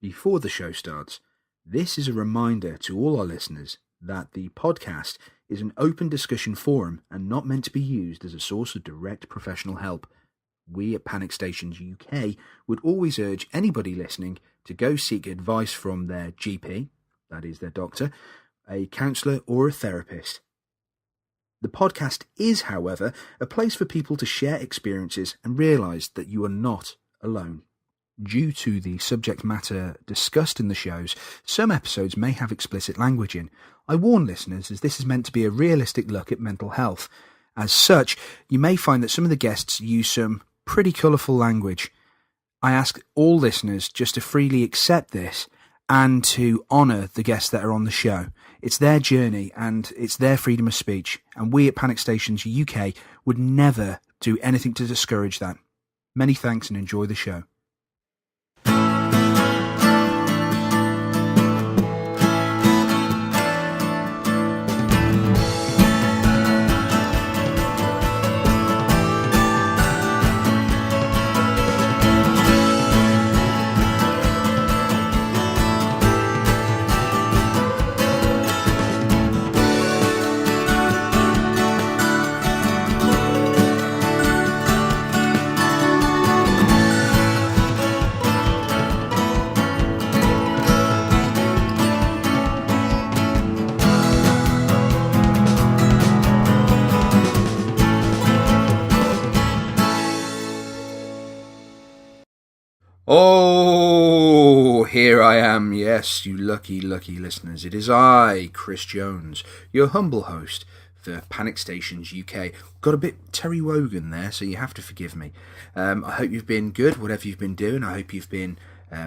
Before the show starts, this is a reminder to all our listeners that the podcast is an open discussion forum and not meant to be used as a source of direct professional help. We at Panic Stations UK would always urge anybody listening to go seek advice from their GP, that is their doctor, a counsellor or a therapist. The podcast is, however, a place for people to share experiences and realise that you are not alone. Due to the subject matter discussed in the shows, some episodes may have explicit language in. I warn listeners as this is meant to be a realistic look at mental health. As such, you may find that some of the guests use some pretty colourful language. I ask all listeners just to freely accept this and to honour the guests that are on the show. It's their journey and it's their freedom of speech, and we at Panic Stations UK would never do anything to discourage that. Many thanks and enjoy the show. Oh, here I am, yes, you lucky listeners. It is I, Chris Jones, your humble host for Panic Stations UK. Got a bit Terry Wogan there, so you have to forgive me. I hope you've been good, whatever you've been doing. I hope you've been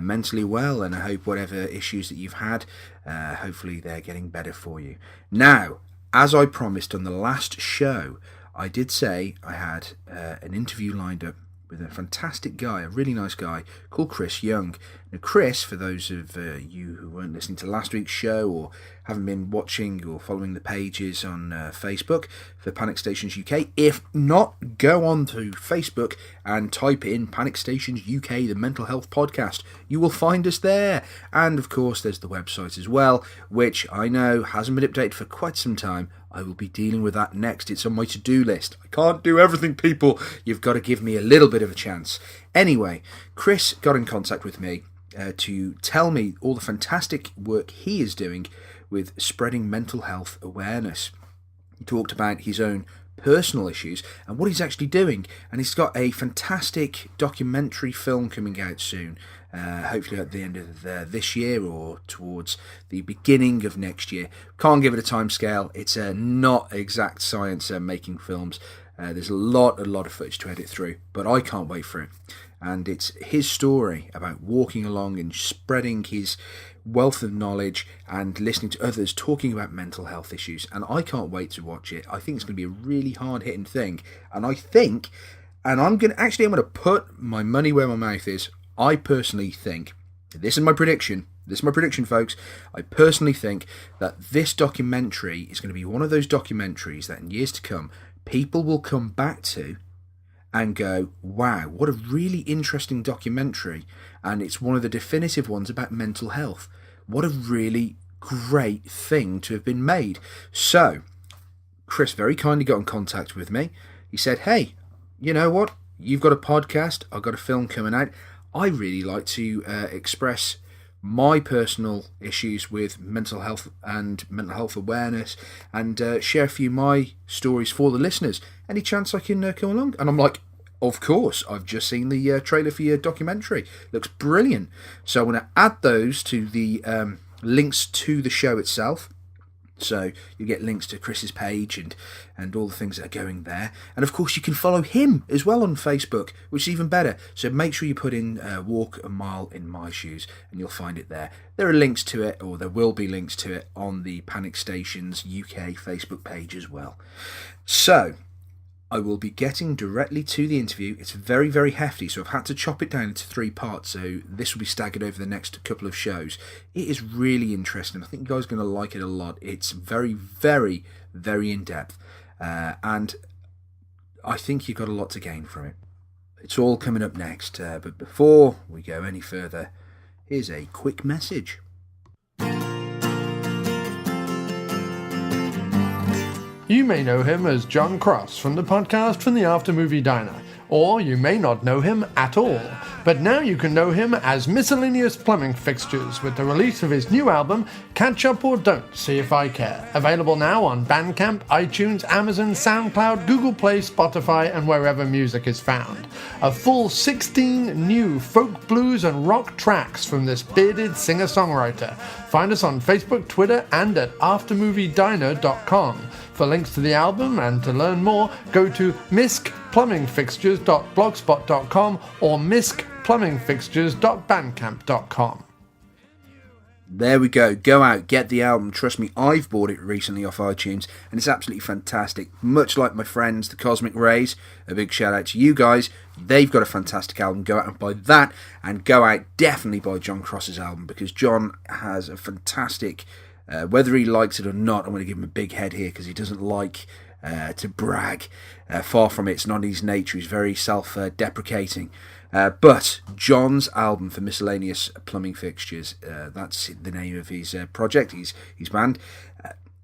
mentally well, and I hope whatever issues that you've had, hopefully they're getting better for you. Now, as I promised on the last show, I did say I had an interview lined up with a fantastic guy, a really nice guy called Chris Young. Now, Chris, for those of you who weren't listening to last week's show or haven't been watching or following the pages on Facebook for Panic Stations UK, if not, go on to Facebook and type in Panic Stations UK, the mental health podcast. You will find us there. And of course, there's the website as well, which I know hasn't been updated for quite some time. I will be dealing with that next. It's on my to-do list. I can't do everything, people. You've got to give me a little bit of a chance. Anyway, Chris got in contact with me to tell me all the fantastic work he is doing with spreading mental health awareness. He talked about his own personal issues and what he's actually doing, and he's got a fantastic documentary film coming out soon, hopefully at the end of this year or towards the beginning of next year. Can't give it a time scale. It's not exact science making films. There's a lot of footage to edit through, but I can't wait for it. And it's his story about walking along and spreading his wealth of knowledge and listening to others talking about mental health issues. And I can't wait to watch it. I think it's going to be a really hard-hitting thing. And I'm going to put my money where my mouth is. I personally think, this is my prediction, folks, I personally think that this documentary is going to be one of those documentaries that in years to come, people will come back to and go, wow, what a really interesting documentary. And it's one of the definitive ones about mental health. What a really great thing to have been made. So, Chris very kindly got in contact with me. He said, hey, you know what? You've got a podcast. I've got a film coming out. I really like to express my personal issues with mental health and mental health awareness and share a few of my stories for the listeners. Any chance I can come along? And I'm like, of course, I've just seen the trailer for your documentary. Looks brilliant. So I'm going to add those to the links to the show itself. So you get links to Chris's page and all the things that are going there. And of course you can follow him as well on Facebook, which is even better. So make sure you put in Walk a Mile in My Shoes and you'll find it there. There are links to it, or there will be links to it on the Panic Stations UK Facebook page as well. So I will be getting directly to the interview. It's very, very hefty, so I've had to chop it down into 3 parts, so this will be staggered over the next couple of shows. It is really interesting. I think you guys are going to like it a lot. It's very, very, very in-depth, and I think you've got a lot to gain from it. It's all coming up next, but before we go any further, here's a quick message. You may know him as John Cross from the podcast From the After Movie Diner, or you may not know him at all. But now you can know him as Miscellaneous Plumbing Fixtures with the release of his new album, Catch Up or Don't, See If I Care. Available now on Bandcamp, iTunes, Amazon, SoundCloud, Google Play, Spotify, and wherever music is found. A full 16 new folk, blues, and rock tracks from this bearded singer-songwriter. Find us on Facebook, Twitter, and at aftermoviediner.com. For links to the album and to learn more, go to miskplumbingfixtures.blogspot.com or miskplumbingfixtures.bandcamp.com. There we go. Go out, get the album. Trust me, I've bought it recently off iTunes, and it's absolutely fantastic. Much like my friends, the Cosmic Rays. A big shout out to you guys. They've got a fantastic album. Go out and buy that, and go out, definitely buy John Cross's album, because John has a fantastic... whether he likes it or not, I'm going to give him a big head here, because he doesn't like to brag. Far from it, it's not his nature. He's very self-deprecating. But John's album for Miscellaneous Plumbing Fixtures, that's the name of his project, his band,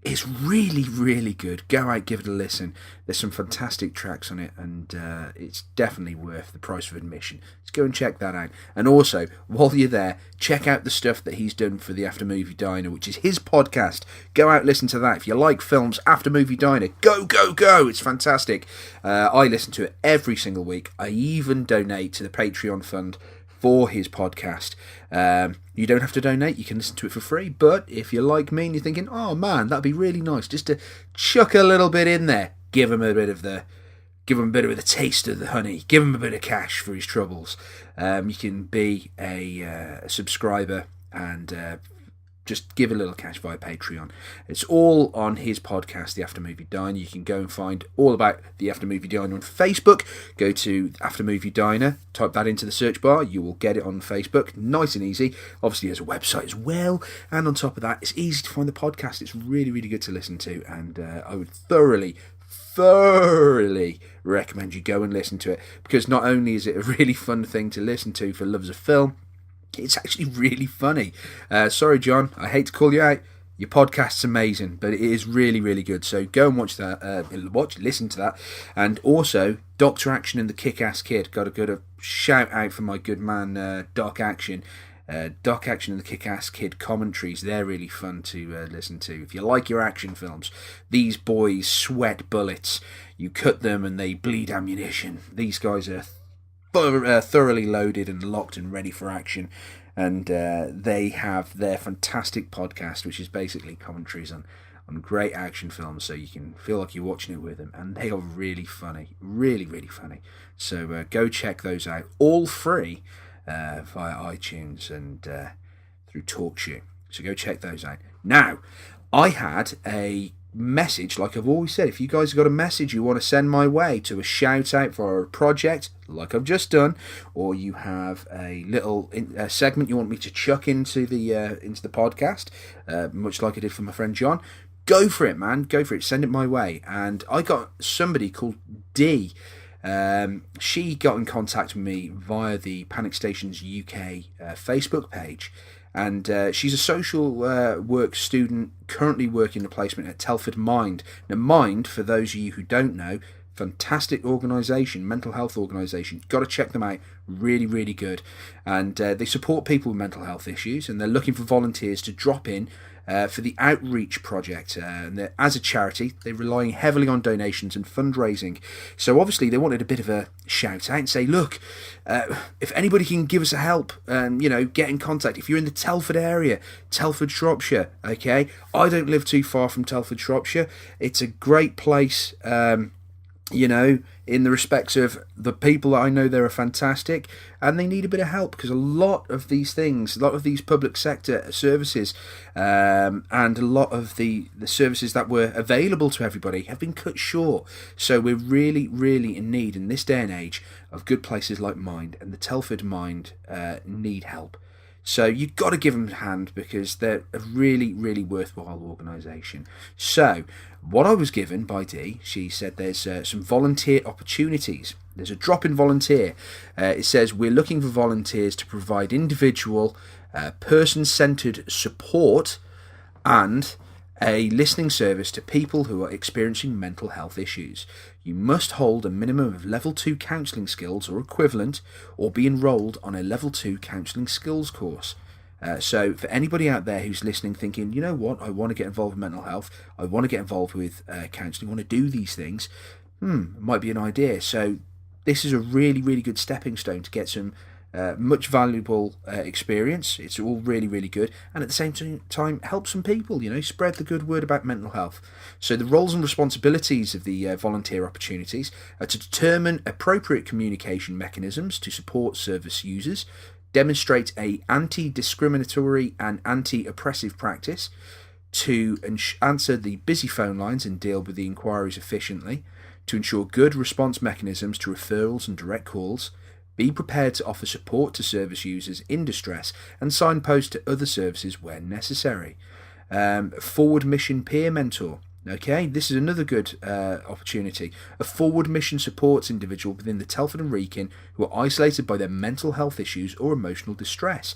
is really, really good. Go out, give it a listen. There's some fantastic tracks on it, and it's definitely worth the price of admission. Let's go and check that out. And also, while you're there, check out the stuff that he's done for the After Movie Diner, which is his podcast. Go out, listen to that. If you like films, After Movie Diner, go, go, go. It's fantastic. I listen to it every single week. I even donate to the Patreon fund for his podcast. You don't have to donate, you can listen to it for free, but if you're like me and you're thinking, oh man, that'd be really nice just to chuck a little bit in there, give him a bit of the taste of the honey, give him a bit of cash for his troubles. You can be a subscriber and just give a little cash via Patreon. It's all on his podcast, The After Movie Diner. You can go and find all about The After Movie Diner on Facebook. Go to After Movie Diner, type that into the search bar. You will get it on Facebook. Nice and easy. Obviously, there's a website as well. And on top of that, it's easy to find the podcast. It's really, really good to listen to. And I would thoroughly recommend you go and listen to it. Because not only is it a really fun thing to listen to for lovers of film, it's actually really funny. Sorry, John, I hate to call you out. Your podcast's amazing, but it is really, really good. So go and watch that. Listen to that. And also, Dr. Action and the Kick-Ass Kid. Got to go to shout out for my good man, Doc Action. Doc Action and the Kick-Ass Kid commentaries. They're really fun to listen to. If you like your action films, these boys sweat bullets. You cut them and they bleed ammunition. These guys are thoroughly loaded and locked and ready for action, and they have their fantastic podcast, which is basically commentaries on great action films, so you can feel like you're watching it with them, and they are really funny, really, really funny. So go check those out, all free via iTunes and through TalkShoe. So go check those out. Now, I had a message, like I've always said, if you guys have got a message you want to send my way to a shout out for a project like I've just done, or you have a little segment you want me to chuck into the podcast, much like I did for my friend John, go for it, man, go for it, send it my way. And I got somebody called Dee. She got in contact with me via the Panic Stations UK Facebook page. And she's a social work student currently working a placement at Telford Mind. Now, Mind, for those of you who don't know, fantastic organisation, mental health organisation. Got to check them out. Really, really good. And they support people with mental health issues, and they're looking for volunteers to drop in for the Outreach Project. And as a charity, they're relying heavily on donations and fundraising. So obviously they wanted a bit of a shout out and say, look, if anybody can give us a help, get in contact. If you're in the Telford area, Telford Shropshire, okay? I don't live too far from Telford Shropshire. It's a great place, in the respects of the people that I know there are fantastic, and they need a bit of help, because a lot of these things, a lot of these public sector services, and a lot of the services that were available to everybody have been cut short. So we're really, really in need in this day and age of good places like Mind, and the Telford Mind need help. So you've got to give them a hand, because they're a really, really worthwhile organisation. So what I was given by Dee, she said there's some volunteer opportunities. There's a drop-in volunteer. It says we're looking for volunteers to provide individual person-centered support, and a listening service to people who are experiencing mental health issues. You must hold a minimum of level 2 counselling skills or equivalent, or be enrolled on a level 2 counselling skills course. So for anybody out there who's listening thinking, you know what, I want to get involved in mental health, I want to get involved with counselling, I want to do these things, might be an idea. So this is a really, really good stepping stone to get some much valuable experience. It's all really, really good, and at the same time help some people, spread the good word about mental health. So the roles and responsibilities of the volunteer opportunities are to determine appropriate communication mechanisms to support service users, demonstrate a anti-discriminatory and anti-oppressive practice, to answer the busy phone lines and deal with the inquiries efficiently, to ensure good response mechanisms to referrals and direct calls, be prepared to offer support to service users in distress, and signpost to other services where necessary. Forward mission peer mentor. Okay, this is another good opportunity. A forward mission supports individual within the Telford and Wrekin who are isolated by their mental health issues or emotional distress.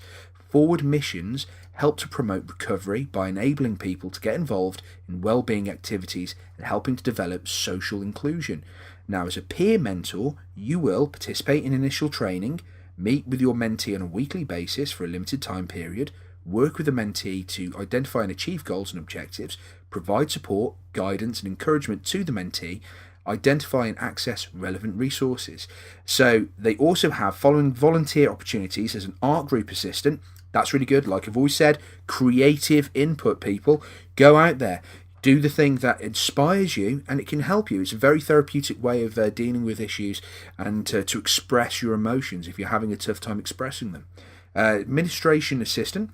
Forward missions help to promote recovery by enabling people to get involved in well-being activities and helping to develop social inclusion. Now, as a peer mentor, you will participate in initial training, meet with your mentee on a weekly basis for a limited time period, work with the mentee to identify and achieve goals and objectives, provide support, guidance and encouragement to the mentee, identify and access relevant resources. So they also have following volunteer opportunities as an art group assistant. That's really good. Like I've always said, creative input, people. Go out there, do the thing that inspires you, and it can help you. It's a very therapeutic way of dealing with issues and to express your emotions if you're having a tough time expressing them. Administration assistant,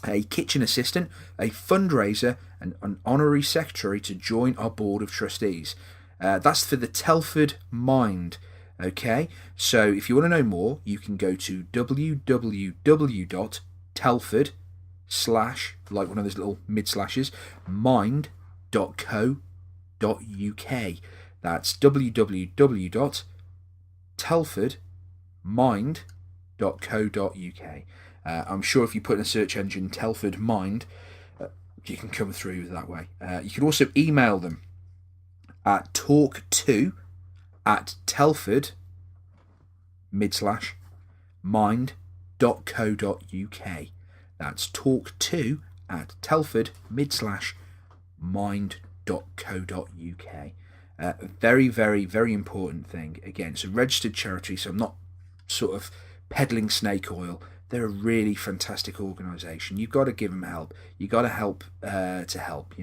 a kitchen assistant, a fundraiser, and an honorary secretary to join our board of trustees. That's for the Telford Mind. Okay, so if you want to know more, you can go to www.telford/ like one of those little mid-slashes, mind.co.uk. That's www.telfordmind.co.uk. I'm sure if you put in a search engine Telford Mind, you can come through that way. You can also email them at talk2@telford/mind.co.uk. That's talk2@telford/mind.co.uk. Very, very, very important thing. Again, it's a registered charity, so I'm not sort of peddling snake oil. They're a really fantastic organisation. You've got to give them help. You've got to help to help,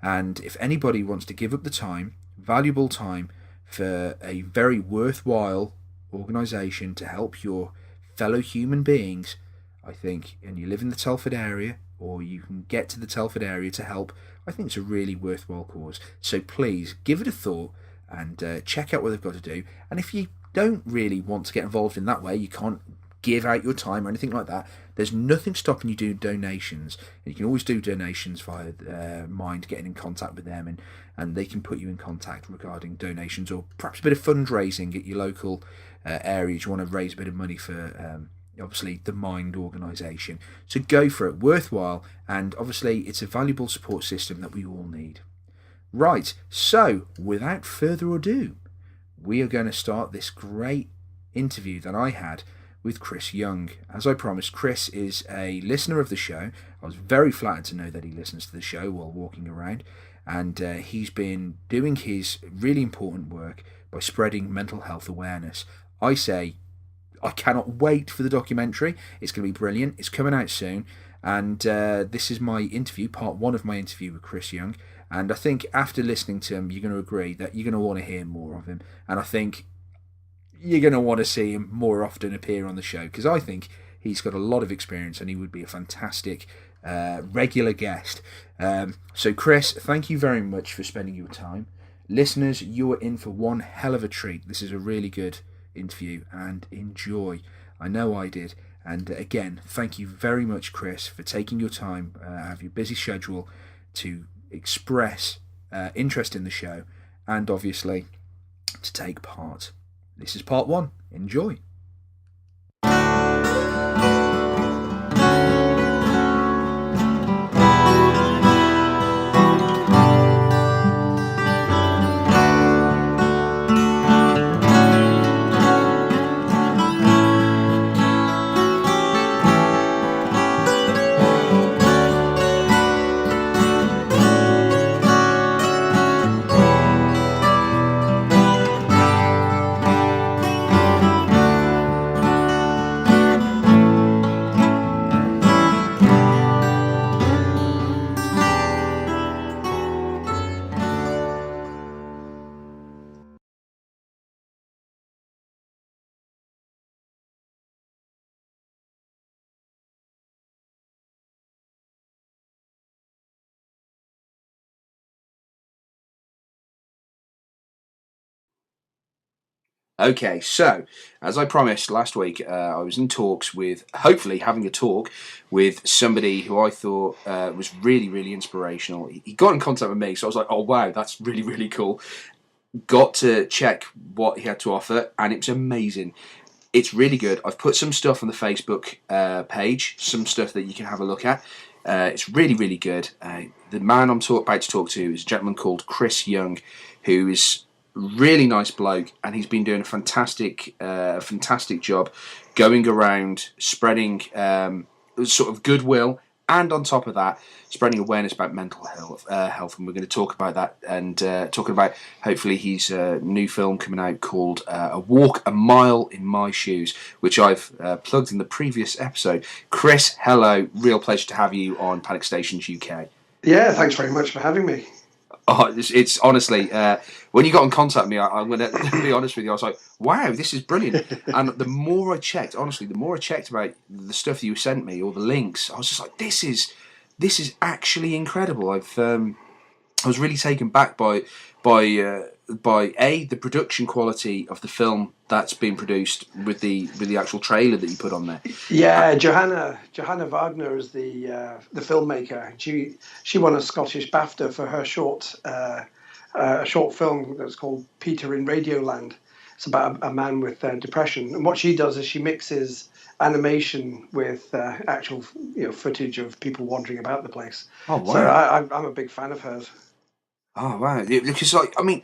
And if anybody wants to give up the time, valuable time, for a very worthwhile organisation to help your fellow human beings, I think, and you live in the Telford area, or you can get to the Telford area to help, I think it's a really worthwhile cause. So please give it a thought and check out what they've got to do. And if you don't really want to get involved in that way, you can't give out your time or anything like that, there's nothing stopping you doing donations. And you can always do donations via Mind, getting in contact with them, and they can put you in contact regarding donations or perhaps a bit of fundraising at your local area. You want to raise a bit of money for obviously the Mind organisation. So go for it, worthwhile, and obviously it's a valuable support system that we all need. Right, so without further ado, we are going to start this great interview that I had with Chris Young. As I promised, Chris is a listener of the show. I was very flattered to know that he listens to the show while walking around, and he's been doing his really important work by spreading mental health awareness. I say, I cannot wait for the documentary. It's going to be brilliant. It's coming out soon, and this is my interview, part one of my interview with Chris Young, and I think after listening to him, you're going to agree that you're going to want to hear more of him, and I think you're going to want to see him more often appear on the show, because I think he's got a lot of experience and he would be a fantastic regular guest. So Chris, thank you very much for spending your time. Listeners, you are in for one hell of a treat. This is a really good interview, and enjoy. I know I did. And again, thank you very much, Chris, for taking your time out of your busy schedule to express interest in the show and obviously to take part. This is part one. Enjoy. Okay, so as I promised last week, I was in talks with, hopefully having a talk with somebody who I thought was really, really inspirational. He got in contact with me, so I was like, oh wow, that's really, really cool. Got to check what he had to offer, and it was amazing. It's really good. I've put some stuff on the Facebook page, some stuff that you can have a look at. It's really, really good. The man I'm about to talk to is a gentleman called Chris Young, who is really nice bloke, and he's been doing a fantastic job going around spreading sort of goodwill, and on top of that, spreading awareness about mental health. And we're going to talk about that, and talking about hopefully his new film coming out called "A Walk a Mile in My Shoes," which I've plugged in the previous episode. Chris, hello, real pleasure to have you on Panic Stations UK. Yeah, thanks very much for having me. Oh, it's honestly, when you got in contact with me, I'm going to be honest with you, I was like, wow, this is brilliant. And the more I checked, honestly, the more I checked about the stuff that you sent me, or the links, I was just like, this is actually incredible. I was really taken back by the production quality of the film that's been produced with the actual trailer that you put on there. Yeah, Johanna Wagner is the filmmaker. She won a Scottish BAFTA for her short film that's called Peter in Radioland. It's about a man with depression, and what she does is she mixes animation with actual footage of people wandering about the place. Oh wow! So I'm a big fan of hers. Oh wow! Because I mean,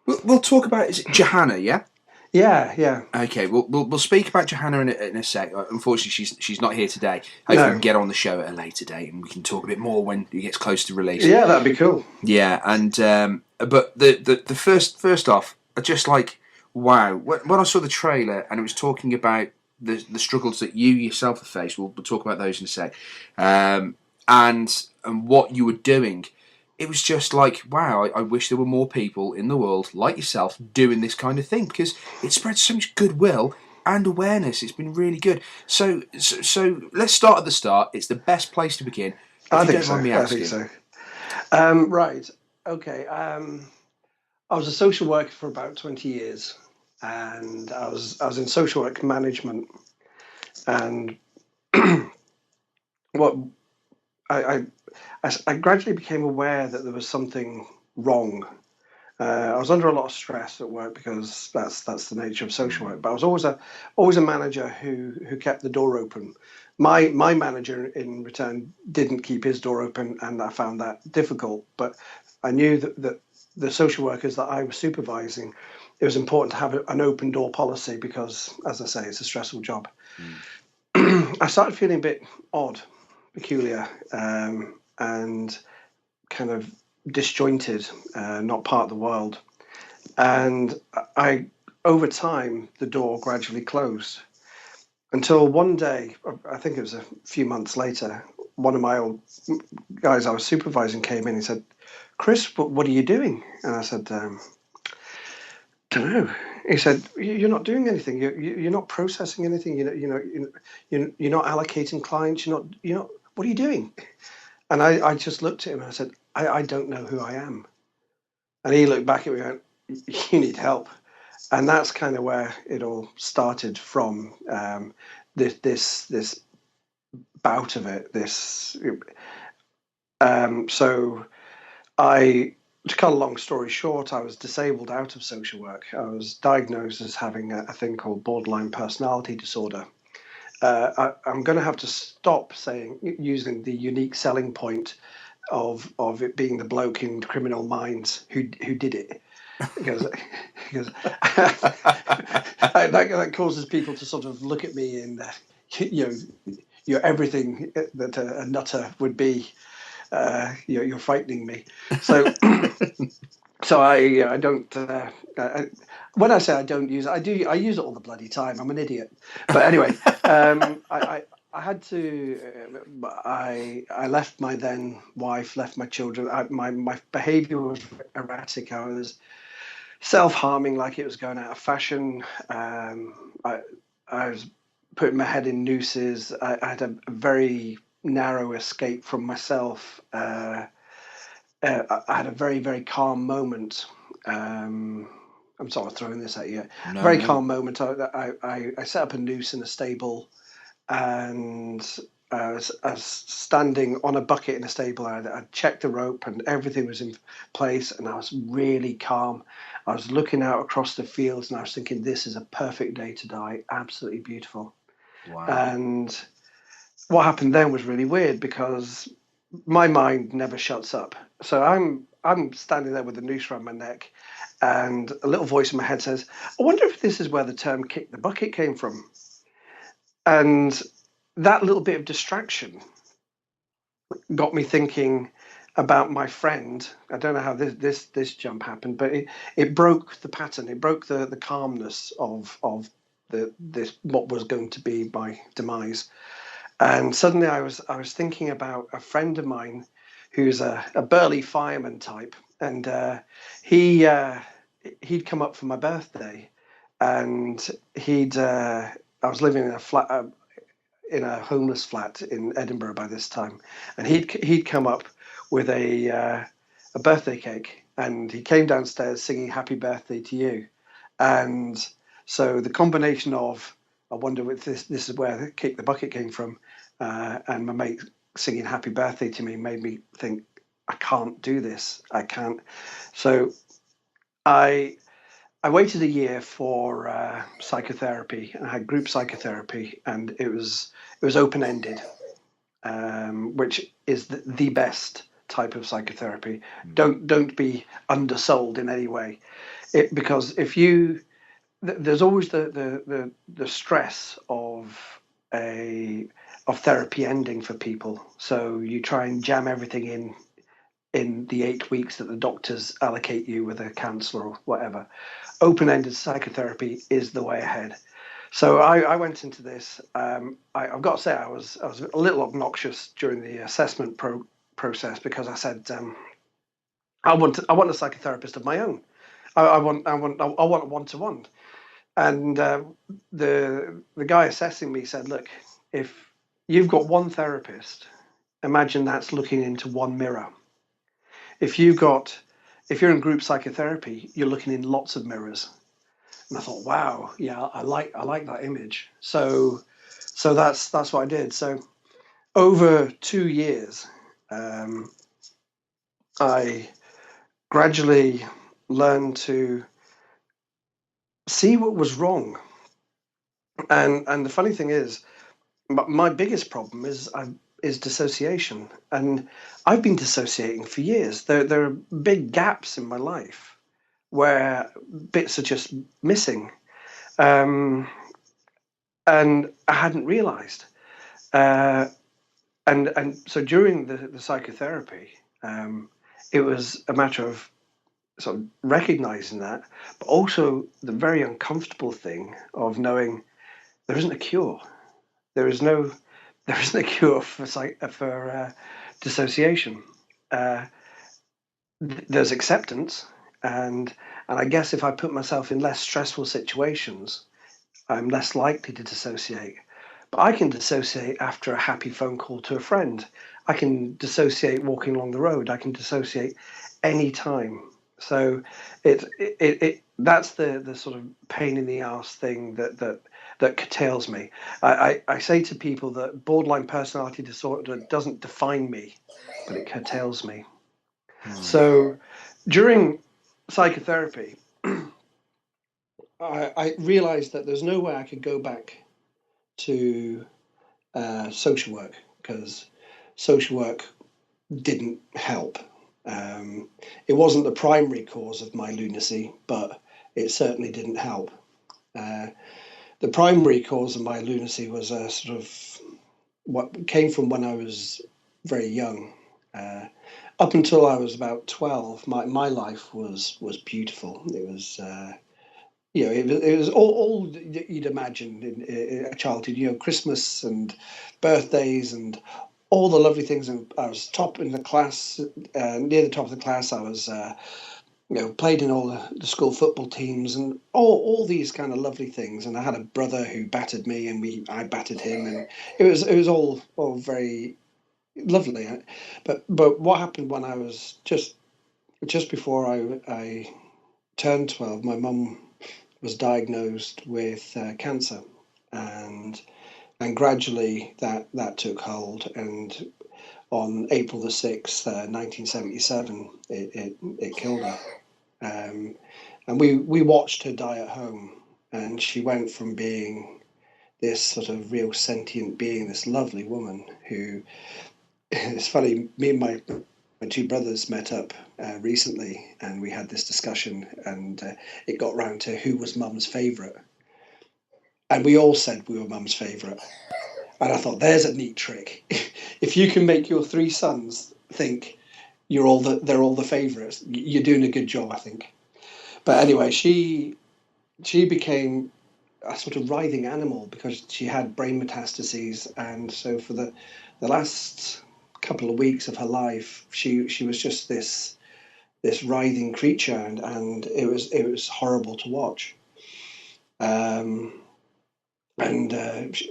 we'll talk about, is it Johanna? Yeah. Yeah. Okay, we'll speak about Johanna in a sec. Unfortunately, she's not here today. Hopefully, we can get her on the show at a later date, and we can talk a bit more when it gets close to release. Yeah, that'd be cool. Yeah, and but the first off, I just like, wow. When I saw the trailer and it was talking about the struggles that you yourself have faced, we'll talk about those in a sec, and what you were doing. It was just like, wow, I wish there were more people in the world like yourself doing this kind of thing, because it spreads so much goodwill and awareness. It's been really good. So let's start at the start. It's the best place to begin. I think so. Right. Okay. I was a social worker for about 20 years, and I was in social work management, and what I gradually became aware that there was something wrong. I was under a lot of stress at work because that's the nature of social work. But I was always a manager who kept the door open. My manager in return didn't keep his door open, and I found that difficult. But I knew that the social workers that I was supervising, it was important to have an open door policy because, as I say, it's a stressful job. I started feeling a bit odd, peculiar, and kind of disjointed, not part of the world. And over time, the door gradually closed until one day, I think it was a few months later, one of my old guys I was supervising came in and said, "Chris, what are you doing?" And I said, "Don't know." He said, "You're not doing anything. You're not processing anything. You're not allocating clients. You're not. What are you doing?" And I just looked at him and I said, I don't know who I am. And he looked back at me and went, "You need help." And that's kind of where it all started from, this bout of it. So to cut a long story short, I was disabled out of social work. I was diagnosed as having a thing called borderline personality disorder. I'm going to have to stop using the unique selling point of it being the bloke in Criminal Minds who did it, because that causes people to sort of look at me and you're everything that a nutter would be. You're frightening me. So so I don't. When I say I don't use it, I do. I use it all the bloody time. I'm an idiot. But anyway, I had to. I left my then wife, left my children. My behaviour was erratic. I was self-harming, like it was going out of fashion. I was putting my head in nooses. I had a very narrow escape from myself. I had a very, very calm moment. I'm sort of throwing this at you. No, Very no. calm moment. I set up a noose in a stable, and I was standing on a bucket in a stable. I checked the rope and everything was in place, and I was really calm. I was looking out across the fields, and I was thinking, this is a perfect day to die. Absolutely beautiful. Wow. And what happened then was really weird because my mind never shuts up. So I'm standing there with a noose around my neck, and a little voice in my head says, "I wonder if this is where the term 'kick the bucket' came from." And that little bit of distraction got me thinking about my friend. I don't know how this jump happened, but it broke the pattern. It broke the calmness of this what was going to be my demise. And suddenly I was thinking about a friend of mine who's a burly fireman type, and he he'd come up for my birthday, and I was living in a flat. In a homeless flat in Edinburgh by this time, and he'd come up with a birthday cake, and he came downstairs singing "Happy Birthday to You," and so the combination of I wonder if this is where the "Kick the Bucket" came from, and my mate singing "Happy Birthday" to me made me think I can't do this. I can't. So I I waited a year for psychotherapy. I had group psychotherapy, and it was open ended, which is the best type of psychotherapy. Don't be undersold in any way, because if you there's always the stress a of therapy ending for people. So you try and jam everything in the 8 weeks that the doctors allocate you with a counsellor or whatever. Open-ended psychotherapy is the way ahead. So I went into this. I've got to say I was a little obnoxious during the assessment process because I said I want a psychotherapist of my own. I want a one-to-one. And the guy assessing me said, look, if you've got one therapist, imagine that's looking into one mirror. If you're in group psychotherapy, you're looking in lots of mirrors. And I thought, wow, yeah, I like that image. So that's what I did. So over 2 years, I gradually learned to see what was wrong. And the funny thing is, my biggest problem is dissociation, and I've been dissociating for years. There are big gaps in my life where bits are just missing, um, and I hadn't realised. Uh, and so during the psychotherapy, it was a matter of sort of recognizing that, but also the very uncomfortable thing of knowing there isn't a cure. There is no there isn't a cure for dissociation. Uh, there's acceptance, and I guess if I put myself in less stressful situations, I'm less likely to dissociate. But I can dissociate after a happy phone call to a friend. I can dissociate walking along the road. I can dissociate any time. So that's the sort of pain in the ass thing that curtails me. I say to people that borderline personality disorder doesn't define me, but it curtails me. So during psychotherapy, I realized that there's no way I could go back to social work because social work didn't help. It wasn't the primary cause of my lunacy, but it certainly didn't help. Uh, the primary cause of my lunacy was a sort of what came from when I was very young. Up until I was about 12, my life was beautiful. It was it was all that you'd imagine in a childhood. Christmas and birthdays and all the lovely things. And I was top in the class, near the top of the class. I was, played in all the school football teams and all these kind of lovely things. And I had a brother who battered me, and I battered him, and it was all very lovely. But what happened when I was just before I turned 12, my mum was diagnosed with cancer, and gradually that took hold. And on April the 6th, 1977, it killed her. And we watched her die at home, and she went from being this sort of real sentient being, this lovely woman who, it's funny, me and my two brothers met up recently, and we had this discussion, and it got round to who was mum's favourite. And we all said we were mum's favourite. And I thought, there's a neat trick. If you can make your three sons think they're all the favourites, you're doing a good job, I think. But anyway, she became a sort of writhing animal because she had brain metastases, and so for the last couple of weeks of her life, she was just this writhing creature, and it was horrible to watch. And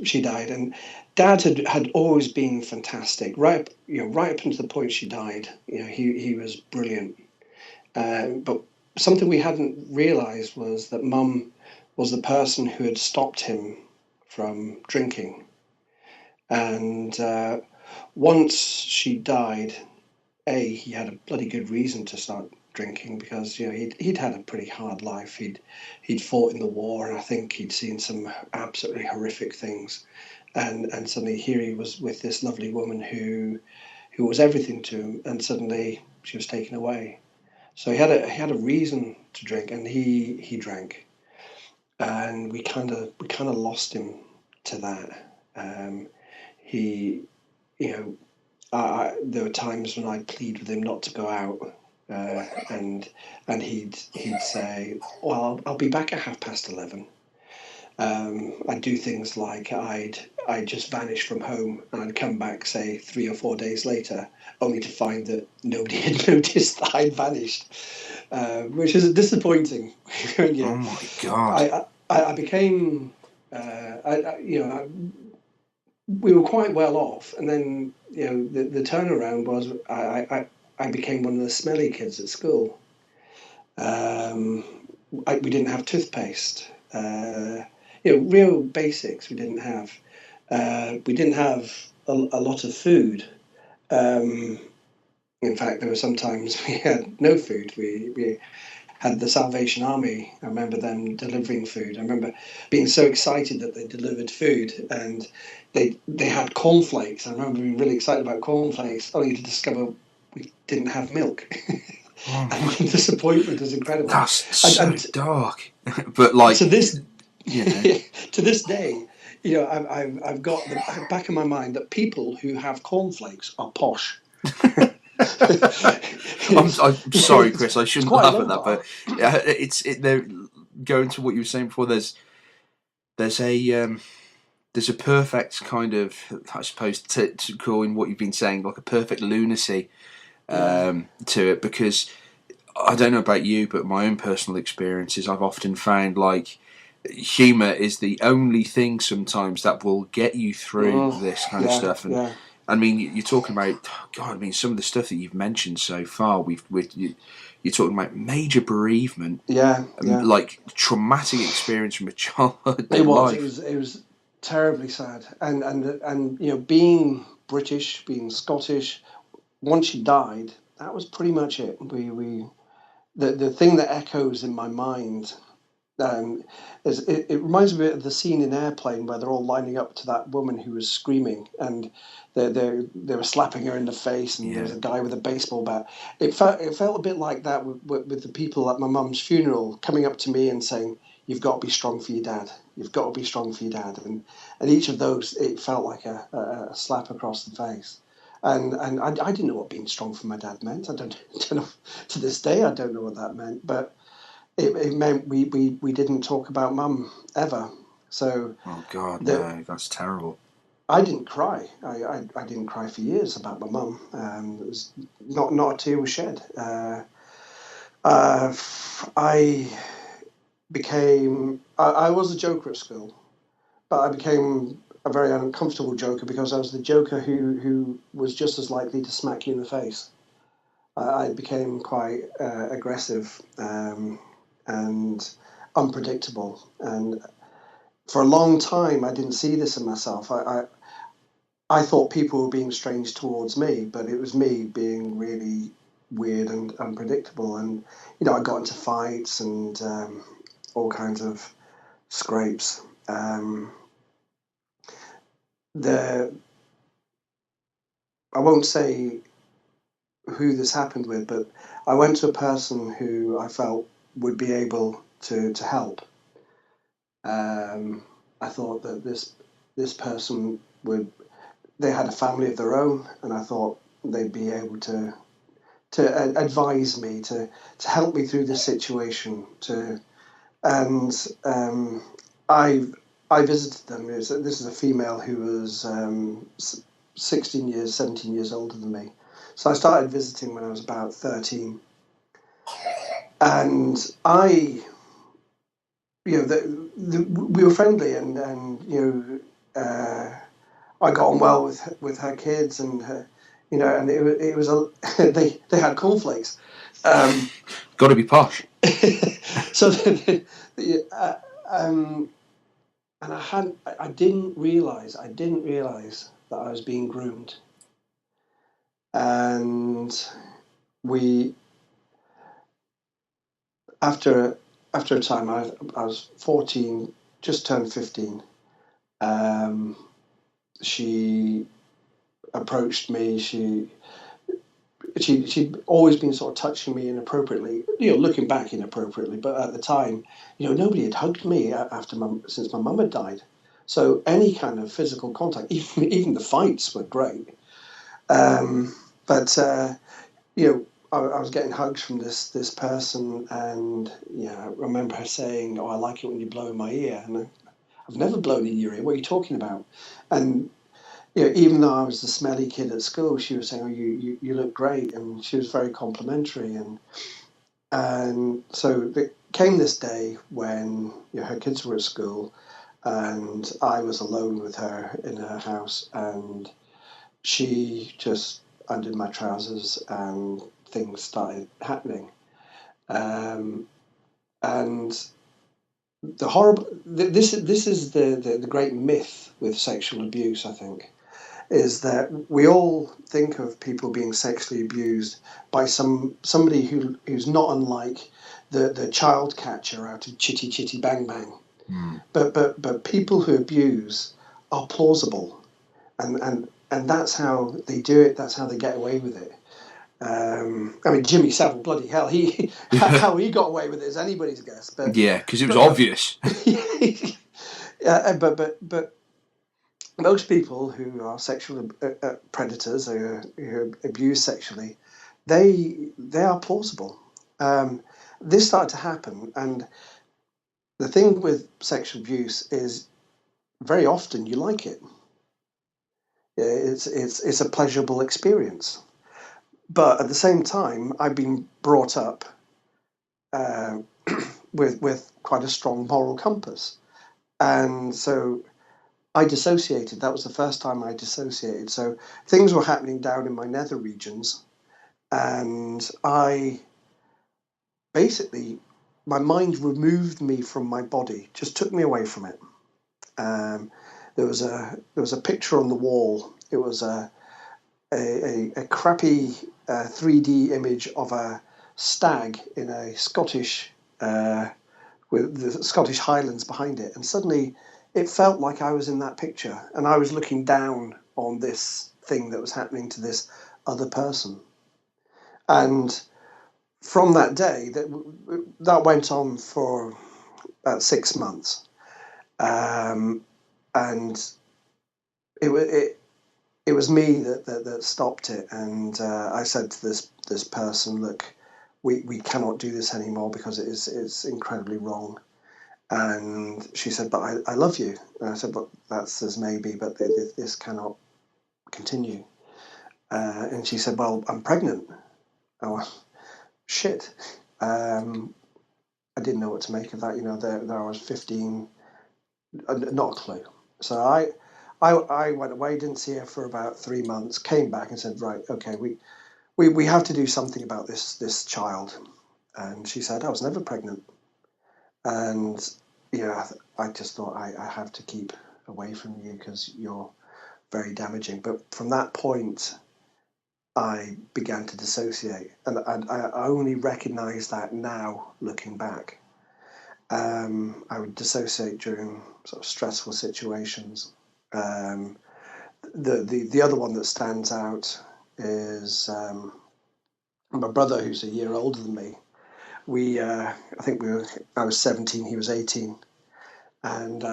she died, and Dad had always been fantastic, right up until the point she died. He was brilliant. But something we hadn't realised was that Mum was the person who had stopped him from drinking. And once she died, he had a bloody good reason to start drinking, because he'd had a pretty hard life. He'd fought in the war, and I think he'd seen some absolutely horrific things. And suddenly here he was with this lovely woman who was everything to him, and suddenly she was taken away. So he had a reason to drink, and he drank, and we kind of lost him to that. He, there were times when I'd plead with him not to go out, and he'd say, "Well, I'll be back at 11:30." I'd do things like I'd just vanish from home, and I'd come back, say 3 or 4 days later, only to find that nobody had noticed that I'd vanished, which is disappointing. Oh my God! I became, we were quite well off, and then the turnaround was I became one of the smelly kids at school. We didn't have toothpaste. Real basics we didn't have. We didn't have a lot of food. In fact, there were sometimes we had no food. We had the Salvation Army. I remember them delivering food. I remember being so excited that they delivered food, and they had cornflakes. I remember being really excited about cornflakes, only to discover we didn't have milk. And the disappointment was incredible. That's so dark. But like to this, to this day, I've got the back of my mind that people who have cornflakes are posh. I'm sorry, Chris. I shouldn't laugh at that, but they're going to what you were saying before. There's a perfect kind of, I suppose, to call in what you've been saying, like a perfect lunacy to it, because I don't know about you, but my own personal experiences, I've often found like humour is the only thing sometimes that will get you through this kind of stuff. And I mean, you're talking about, God, I mean, some of the stuff that you've mentioned so far, you're talking about major bereavement, like traumatic experience from a childhood. It was terribly sad, and being British, being Scottish, once she died, that was pretty much it. The thing that echoes in my mind is it reminds me of the scene in Airplane where they're all lining up to that woman who was screaming, and they were slapping her in the face, and there was a guy with a baseball bat. It felt a bit like that with the people at my mum's funeral coming up to me and saying, "You've got to be strong for your dad. You've got to be strong for your dad." And each of those, it felt like a slap across the face. And I didn't know what being strong for my dad meant. I don't know, to this day, I don't know what that meant. But it meant we didn't talk about Mum ever. So oh God, no, that's terrible. I didn't cry. I didn't cry for years about my mum. It was not a tear was shed. I was a joker at school, but I became a very uncomfortable joker because I was the joker who was just as likely to smack you in the face. I became quite aggressive, and and unpredictable. And for a long time, I didn't see this in myself. I thought people were being strange towards me, but it was me being really weird and unpredictable. And, I got into fights and all kinds of scrapes. The I won't say who this happened with, but I went to a person who I felt would be able to help. I thought that this person would. They had a family of their own, and I thought they'd be able to advise me to help me through this situation. And I I visited them. This is a female who was 16 years, 17 years older than me. So I started visiting when I was about 13, and we were friendly, and I got on well with her kids, and and it was a they had cornflakes. Got to be posh. So and I didn't realize that I was being groomed, and we after a time I was 14, just turned 15. She approached me. She'd always been sort of touching me inappropriately, looking back inappropriately, but at the time, nobody had hugged me since my mum had died. So any kind of physical contact, even the fights were great. But I was getting hugs from this person, and I remember her saying, "Oh, I like it when you blow in my ear," and I've never blown in your ear. What are you talking about? And even though I was the smelly kid at school, she was saying, "Oh, you look great," and she was very complimentary. And so it came this day when her kids were at school, and I was alone with her in her house, and she just undid my trousers, and things started happening. And the horrible this is the great myth with sexual abuse, I think, is that we all think of people being sexually abused by somebody who's not unlike the child catcher out of Chitty Chitty Bang Bang. But people who abuse are plausible, and that's how they do it. That's how they get away with it. I mean, Jimmy Savile, bloody hell, how he got away with it is anybody's guess. But yeah, because it was obvious. But most people who are sexual predators or who abuse sexually, they are plausible. This started to happen, and the thing with sexual abuse is very often you like it. It's a pleasurable experience. But at the same time, I've been brought up with quite a strong moral compass, and so I dissociated. That was the first time I dissociated. So things were happening down in my nether regions, and my mind removed me from my body, just took me away from it. There was a picture on the wall. It was a crappy 3D image of a stag in a Scottish with the Scottish Highlands behind it, and suddenly it felt like I was in that picture, and I was looking down on this thing that was happening to this other person. And from that day, that went on for about 6 months, and it was me that stopped it. And I said to this person, "Look, we cannot do this anymore because it's incredibly wrong." And she said, "But I love you." And I said, "But that's as maybe, but this cannot continue." And she said, "Well, I'm pregnant." Oh, shit. I didn't know what to make of that. There I was 15, not a clue. So I went away, didn't see her for about 3 months, came back and said, "Right, okay, we have to do something about this child." And she said, "I was never pregnant." And I just thought I have to keep away from you because you're very damaging. But from that point, I began to dissociate, and I only recognise that now, looking back. I would dissociate during sort of stressful situations. The other one that stands out is my brother, who's a year older than me. I think I was 17, he was 18, and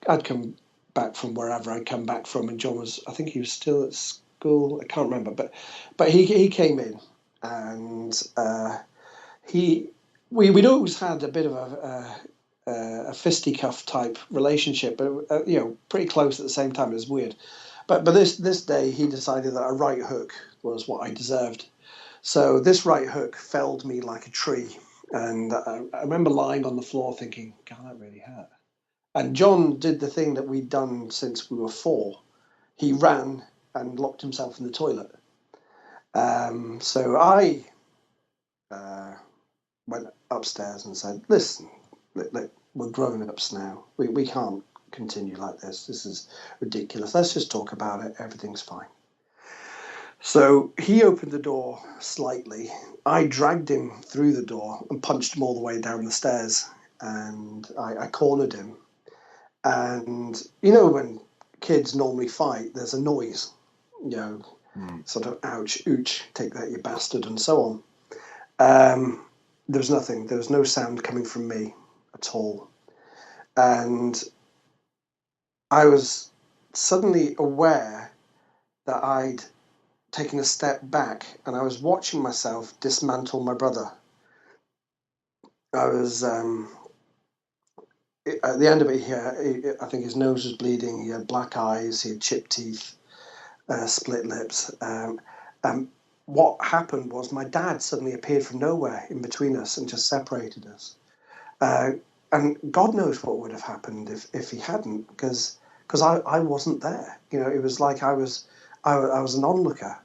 I'd come back from wherever I'd come back from, and John was, I think he was still at school. I can't remember, but he came in, and he we'd always had a bit of a fisticuff type relationship, but pretty close at the same time. It was weird, but this day he decided that a right hook was what I deserved. So this right hook felled me like a tree, and I remember lying on the floor thinking, "God, that really hurt." And John did the thing that we'd done since we were 4. He ran and locked himself in the toilet. So I went upstairs and said, "Listen, we're grown-ups now. We can't continue like this. This is ridiculous. Let's just talk about it. Everything's fine." So he opened the door slightly. I dragged him through the door and punched him all the way down the stairs. And I cornered him. And when kids normally fight, there's a noise, sort of ouch, ooch, take that, you bastard, and so on. There was nothing. There was no sound coming from me at all. And I was suddenly aware that I'd taken a step back, and I was watching myself dismantle my brother. I was at the end of it. I think his nose was bleeding. He had black eyes. He had chipped teeth, split lips. What happened was my dad suddenly appeared from nowhere in between us and just separated us. And God knows what would have happened if he hadn't, because I wasn't there. It was like I was an onlooker.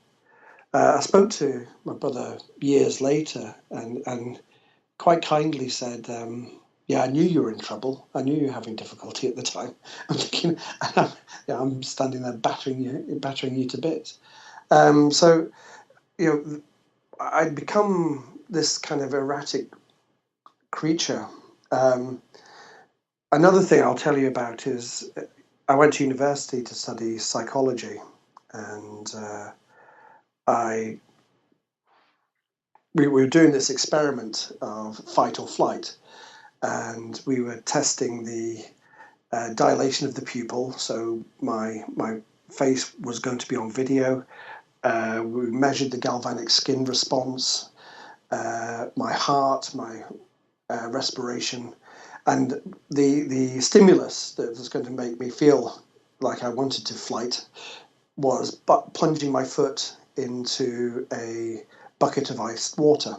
I spoke to my brother years later, and quite kindly said, "Yeah, I knew you were in trouble. I knew you were having difficulty at the time." I'm thinking, I'm standing there battering you to bits. So I'd become this kind of erratic creature. Another thing I'll tell you about is I went to university to study psychology, and we were doing this experiment of fight or flight, and we were testing the dilation of the pupil. So my face was going to be on video. We measured the galvanic skin response, my heart, my respiration, and the stimulus that was going to make me feel like I wanted to flight was plunging my foot into a bucket of iced water.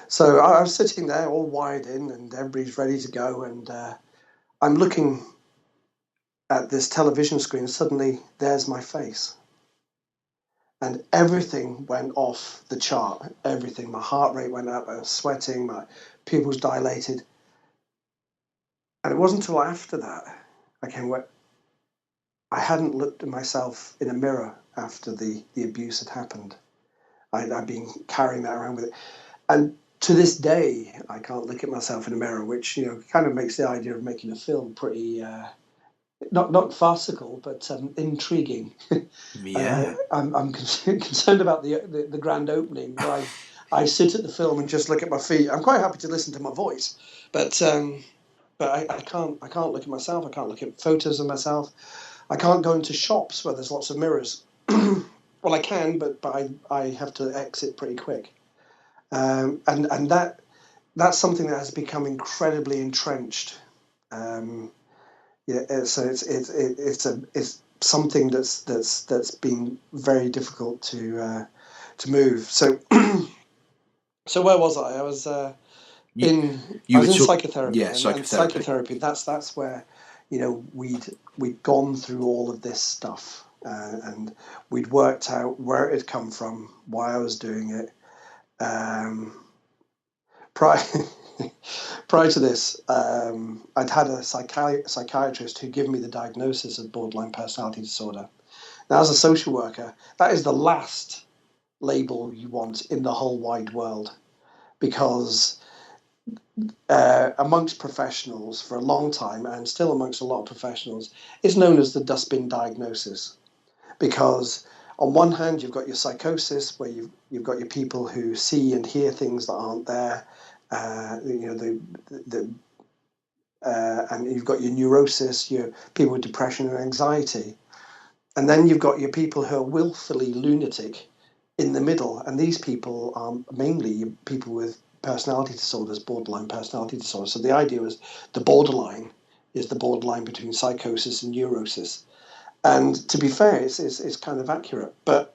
So I was sitting there all wired in, and everybody's ready to go, and I'm looking at this television screen. Suddenly, there's my face. And everything went off the chart. Everything. My heart rate went up. I was sweating. My pupils dilated. And it wasn't until after that I hadn't looked at myself in a mirror after the abuse had happened. I'd been carrying that around with it. And to this day, I can't look at myself in a mirror, which kind of makes the idea of making a film pretty not farcical, but intriguing. Yeah. I'm concerned about the grand opening where I sit at the film and just look at my feet. I'm quite happy to listen to my voice, but I can't look at myself. I can't look at photos of myself. I can't go into shops where there's lots of mirrors. Well, I can, but I have to exit pretty quick. And that's something that has become incredibly entrenched. So it's something that's been very difficult to move. So so where was I? I was in psychotherapy, Yeah, and psychotherapy. psychotherapy. That's where we'd gone through all of this stuff, and we'd worked out where it had come from, why I was doing it. Prior prior to this, I'd had a psychiatrist who gave me the diagnosis of borderline personality disorder. Now, as a social worker, that is the last label you want in the whole wide world, because amongst professionals for a long time, and still amongst a lot of professionals, it's known as the dustbin diagnosis. Because on one hand, you've got your psychosis, where you've got your people who see and hear things that aren't there, and you've got your neurosis, your people with depression and anxiety, and then you've got your people who are willfully lunatic in the middle, and these people are mainly people with personality disorders, borderline personality disorder. So the idea is the borderline is the borderline between psychosis and neurosis. And to be fair, it's kind of accurate. But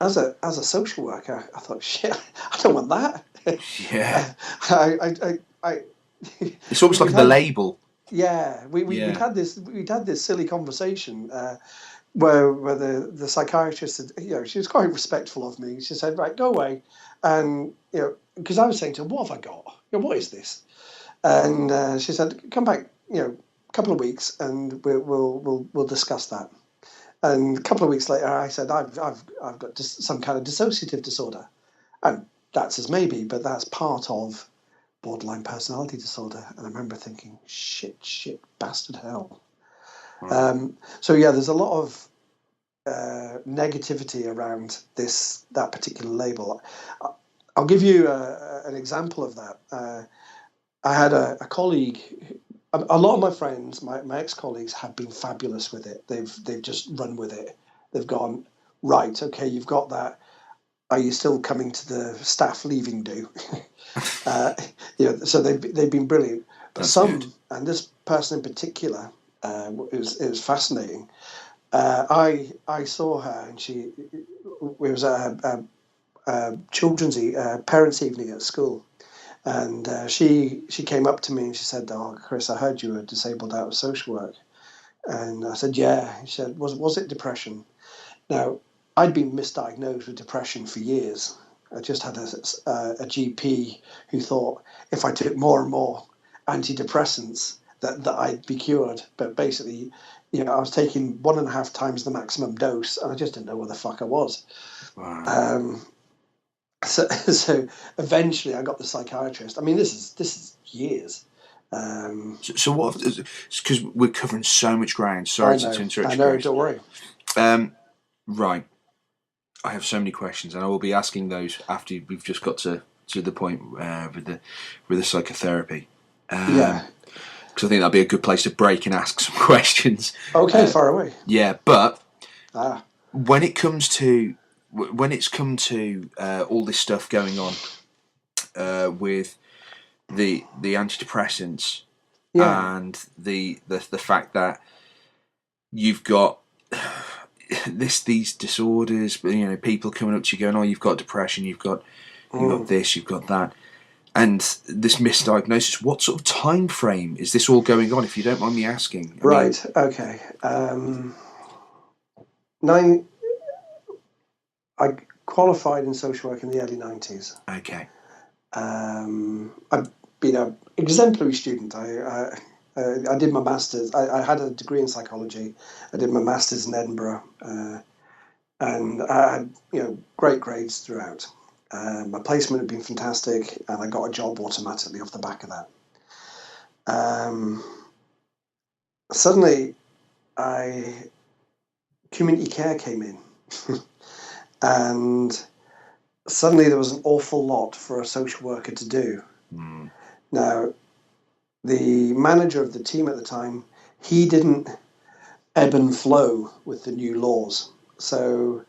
as a social worker, I thought, shit, I don't want that. Yeah. I It's almost like the label. Yeah, we'd had this silly conversation where the psychiatrist said, she was quite respectful of me. She said, right, go away, and because I was saying to her, what have I got? What is this? And she said, come back, a couple of weeks, and we'll discuss that. And a couple of weeks later, I said, I've got some kind of dissociative disorder, and that's as maybe, but that's part of borderline personality disorder. And I remember thinking, shit, bastard hell. Right. So yeah, there's a lot of negativity around that particular label. I'll give you an example of that. I had a colleague. A lot of my friends, my ex-colleagues, have been fabulous with it. They've just run with it. They've gone, right, okay, you've got that. Are you still coming to the staff leaving do? So they've been brilliant. But That's some, good. and this person in particular, it was fascinating. I saw her, and it was a children's parents' evening at school, and she came up to me and she said, "Oh, Chris, I heard you were disabled out of social work," and I said, "Yeah." She said, "Was it depression?" Now, I'd been misdiagnosed with depression for years. I just had a GP who thought if I took more and more antidepressants that I'd be cured. But basically, I was taking 1.5 times the maximum dose, and I just didn't know where the fuck I was. Wow. So eventually, I got the psychiatrist. I mean, this is years. So what? Because we're covering so much ground. Sorry to interrupt you, I know. Chris. Don't worry. Right. I have so many questions, and I will be asking those after we've just got to the point with the psychotherapy. Yeah. Because I think that'd be a good place to break and ask some questions. Okay, far away. Yeah, but Ah. when it's come to all this stuff going on with the antidepressants and the fact that you've got these disorders, people coming up to you going, "Oh, you've got depression, you've got this, you've got that," and this misdiagnosis. What sort of time frame is this all going on, if you don't mind me asking? Okay. I qualified in social work in the early 90s. Okay. I've been an exemplary student. I did my master's. I had a degree in psychology. I did my master's in Edinburgh, and I had great grades throughout. My placement had been fantastic, and I got a job automatically off the back of that. Suddenly, community care came in, and suddenly there was an awful lot for a social worker to do. Now, the manager of the team at the time, he didn't ebb and flow with the new laws. So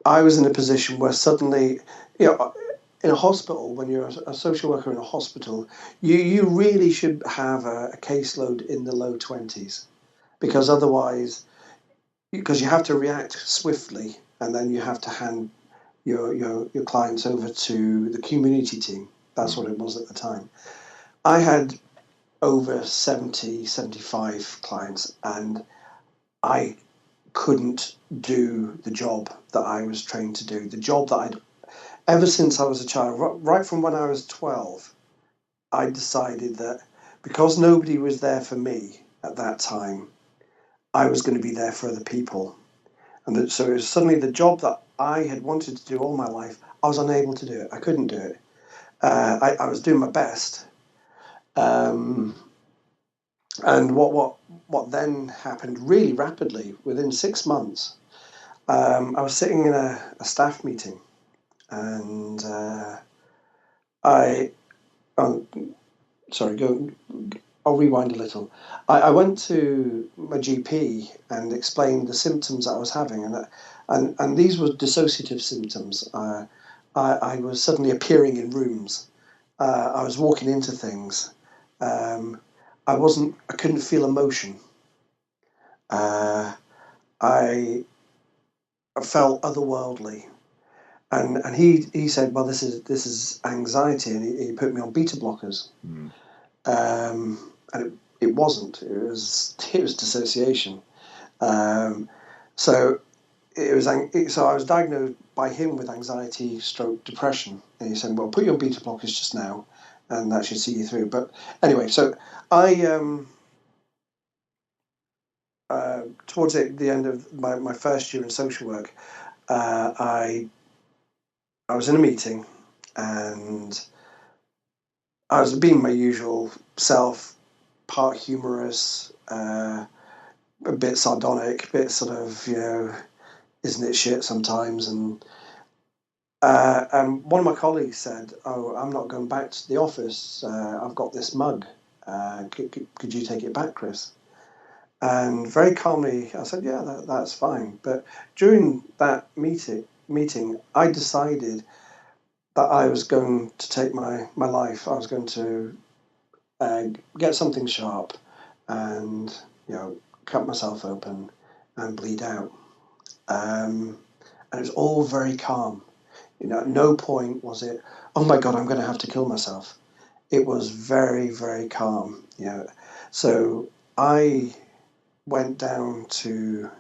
I was in a position where suddenly, in a hospital, when you're a social worker in a hospital, you really should have a caseload in the low 20s, because otherwise, because you have to react swiftly, and then you have to hand your clients over to the community team. That's what it was at the time. I had over 70, 75 clients, and I couldn't do the job that I was trained to do. The job that ever since I was a child, right from when I was 12, I decided that because nobody was there for me at that time, I was going to be there for other people. And so it was suddenly the job that I had wanted to do all my life, I was unable to do it. I couldn't do it. I was doing my best. Um, and what then happened really rapidly, within 6 months, I was sitting in a staff meeting, and I, um, sorry, I'll rewind a little. I went to my GP and explained the symptoms that I was having, and these were dissociative symptoms. I was suddenly appearing in rooms. I was walking into things. Um, I couldn't feel emotion. Uh, I felt otherworldly. And he said, well, this is anxiety, and he put me on beta blockers. And it wasn't. It was dissociation. Um, so so I was diagnosed by him with anxiety, stroke, depression, and he said, well, put you on beta blockers just now, and that should see you through. But anyway, so I towards the end of my first year in social work, I was in a meeting, and I was being my usual self, part humorous, a bit sardonic, a bit sort of, isn't it shit sometimes? And one of my colleagues said, "Oh, I'm not going back to the office. I've got this mug. Could you take it back, Chris?" And very calmly, I said, "Yeah, that's fine." But during that meeting, I decided that I was going to take my life. I was going to get something sharp, and cut myself open and bleed out. And it was all very calm. At no point was it, oh my God, I'm going to have to kill myself. It was very, very calm. So I went down to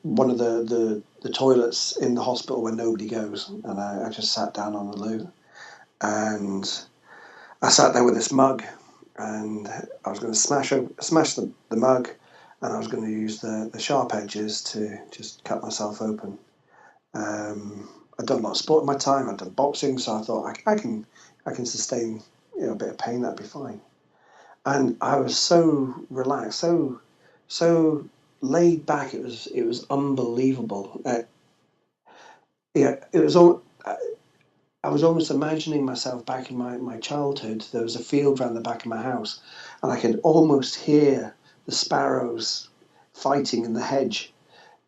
one of the toilets in the hospital where nobody goes, and I just sat down on the loo, and I sat there with this mug, and I was going to smash the mug, and I was going to use the sharp edges to just cut myself open. I'd done a lot of sport in my time. I'd done boxing, so I thought I can sustain a bit of pain. That'd be fine. And I was so relaxed, so laid back. It was unbelievable. It was all. I was almost imagining myself back in my childhood. There was a field around the back of my house, and I could almost hear the sparrows fighting in the hedge.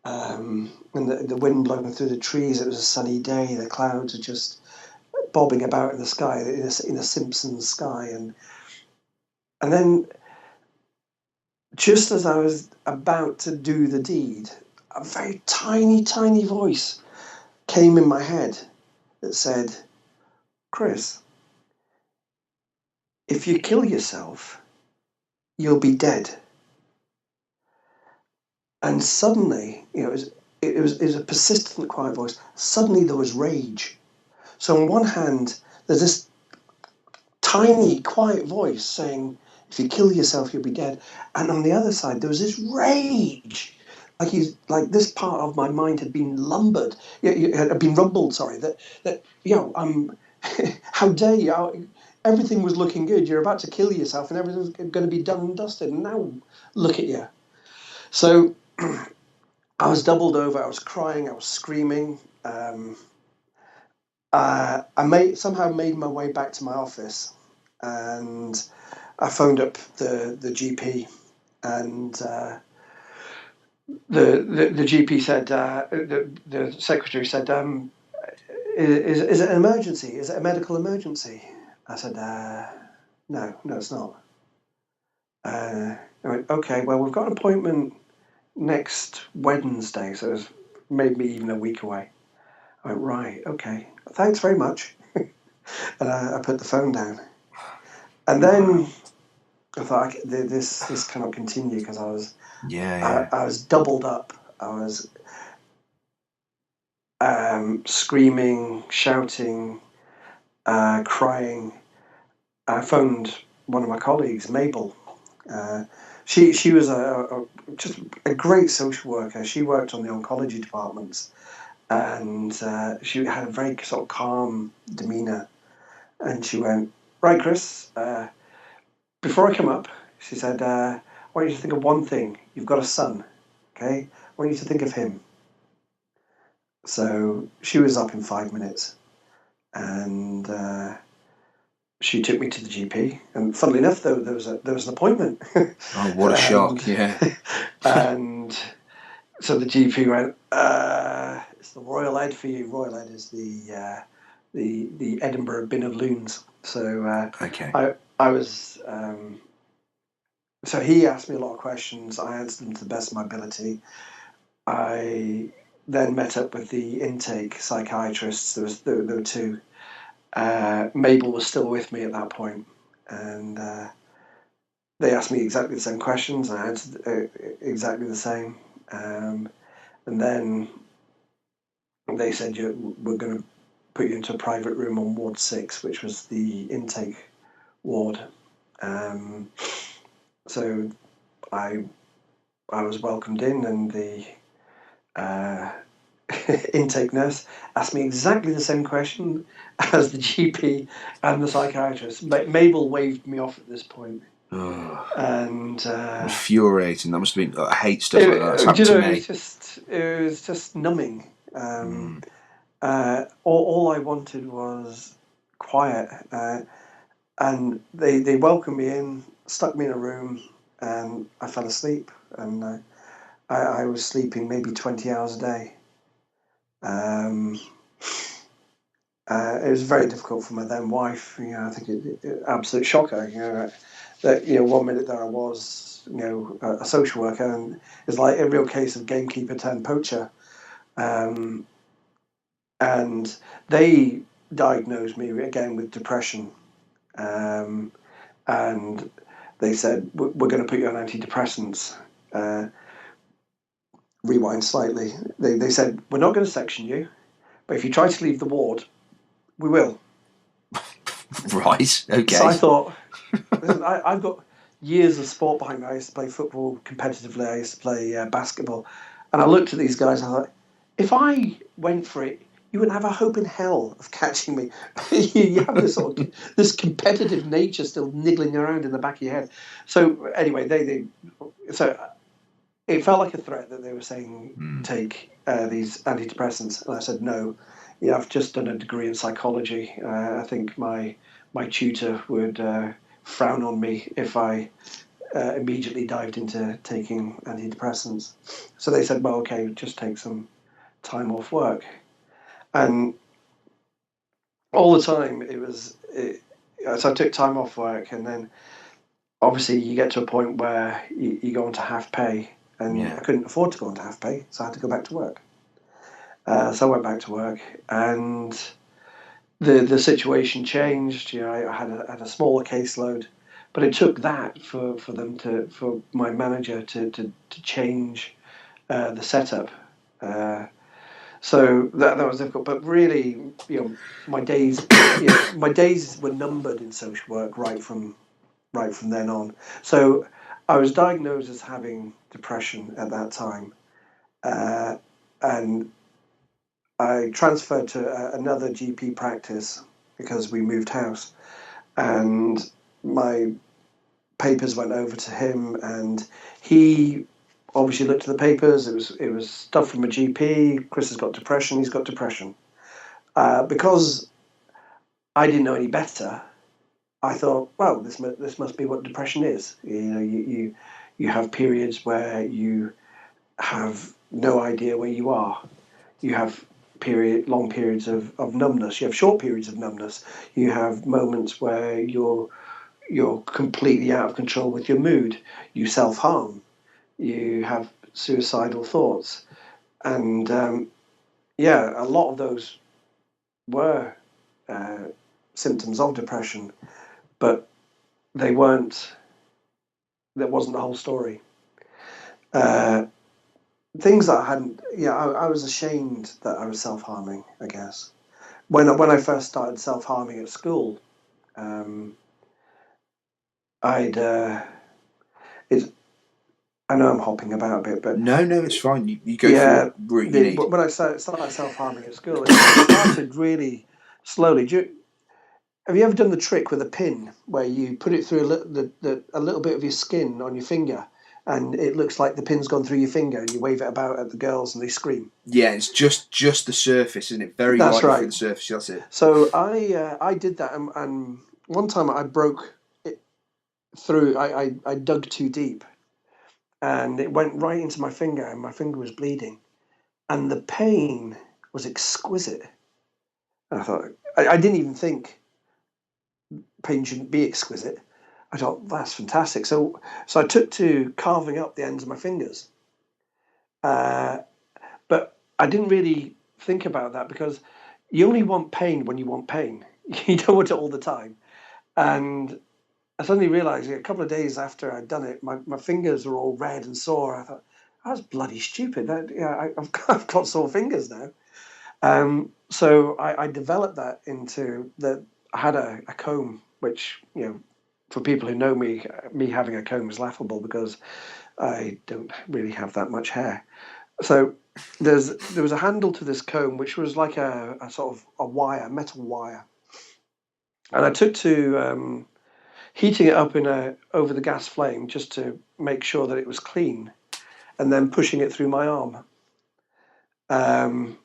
And the wind blowing through the trees. It was a sunny day. The clouds are just bobbing about in the sky, in a Simpsons sky. And then, just as I was about to do the deed, a very tiny, tiny voice came in my head that said, "Chris, if you kill yourself, you'll be dead." And suddenly, it was a persistent, quiet voice. Suddenly, there was rage. So on one hand, there's this tiny, quiet voice saying, "If you kill yourself, you'll be dead." And on the other side, there was this rage, like this part of my mind had been lumbered, had been rumbled. Sorry, how dare you? Everything was looking good. You're about to kill yourself, and everything's going to be done and dusted. And now, look at you. So I was doubled over. I was crying. I was screaming. I somehow made my way back to my office, and I phoned up the GP, and the GP said, the secretary said, is it an emergency? Is it a medical emergency? I said, no, it's not. I went, okay, well, we've got an appointment next Wednesday, so it's maybe even a week away. I went, right, okay, thanks very much. And I put the phone down. And then I thought, this cannot continue, because I was doubled up. screaming, shouting, crying. I phoned one of my colleagues, Mabel. She was just a great social worker. She worked on the oncology departments, and she had a very sort of calm demeanour. And she went, "Right, Chris, before I come up," she said, "I want you to think of one thing. You've got a son, okay? I want you to think of him." So she was up in 5 minutes, and she took me to the GP. And funnily enough, though, there was an appointment. Oh, what a shock! Yeah. And so the GP went, "It's the Royal Ed for you." Royal Ed is the Edinburgh bin of loons. So Okay. I was. So he asked me a lot of questions. I answered them to the best of my ability. I then met up with the intake psychiatrists. There were two. Mabel was still with me at that point, and they asked me exactly the same questions. And I answered exactly the same. And then they said, "We're going to put you into a private room on Ward 6, which was the intake ward." So I was welcomed in, and the intake nurse asked me exactly the same question as the GP and the psychiatrist. Mabel waved me off at this point. Oh, And infuriating. That must have been. I hate stuff like that. That's happened to me. it was just numbing. All I wanted was quiet, and they welcomed me in, stuck me in a room, and I fell asleep. And I was sleeping maybe 20 hours a day. It was very difficult for my then wife. I think it absolute shocker. That 1 minute there I was, a social worker, and it's like a real case of gamekeeper turned poacher. And they diagnosed me again with depression, and they said, "We're going to put you on antidepressants." Rewind slightly. They said, "We're not going to section you, but if you try to leave the ward, we will." Right. Okay. So I thought, listen, I've got years of sport behind me. I used to play football competitively. I used to play basketball. And I looked at these guys and I thought, if I went for it, you wouldn't have a hope in hell of catching me. You have this sort of this competitive nature still niggling around in the back of your head. So anyway, so it felt like a threat that they were saying take these antidepressants, and I said no. I've just done a degree in psychology. I think my tutor would frown on me if I immediately dived into taking antidepressants. So they said, well, okay, just take some time off work. And all the time so I took time off work, and then obviously you get to a point where you go into half pay, and I couldn't afford to go into half pay, so I had to go back to work. So I went back to work, and the situation changed. I had a smaller caseload, but it took that for my manager to change the setup. So that was difficult. But really, my days were numbered in social work right from then on. So I was diagnosed as having depression at that time, and I transferred to another GP practice because we moved house, and my papers went over to him, and he obviously looked at the papers. It was stuff from a GP. Chris has got depression. He's got depression. Because I didn't know any better, I thought, well, this must be what depression is. You have periods where you have no idea where you are. You have long periods of numbness. You have short periods of numbness. You have moments where you're completely out of control with your mood. You self-harm. You have suicidal thoughts. And a lot of those were symptoms of depression, but they weren't. That wasn't the whole story. things that I hadn't. Yeah, I was ashamed that I was self-harming, I guess. When I first started self-harming at school, um, I'd it, I know I'm hopping about a bit, but No, no, it's fine. You go for what yeah, route you need. when I started self-harming at school, it started really slowly. Have you ever done the trick with a pin where you put it through a little bit of your skin on your finger, and it looks like the pin's gone through your finger, and you wave it about at the girls, and they scream? Yeah, it's just the surface, isn't it? Very That's lightly through right. the surface. That's it. So I did that, and one time I broke it through. I dug too deep, and it went right into my finger, and my finger was bleeding, and the pain was exquisite. And I thought I didn't even think pain shouldn't be exquisite. I thought that's fantastic. So I took to carving up the ends of my fingers, uh, but I didn't really think about that because you only want pain when you want pain. You don't want it all the time. And I suddenly realised a couple of days after I'd done it, my fingers were all red and sore. I thought, that's bloody stupid. I've got sore fingers now. So I developed that into that. I had a comb, which, for people who know me having a comb is laughable because I don't really have that much hair. So there was a handle to this comb, which was like a sort of a wire, metal wire, and I took to heating it up in a over the gas flame just to make sure that it was clean, and then pushing it through my arm. Um,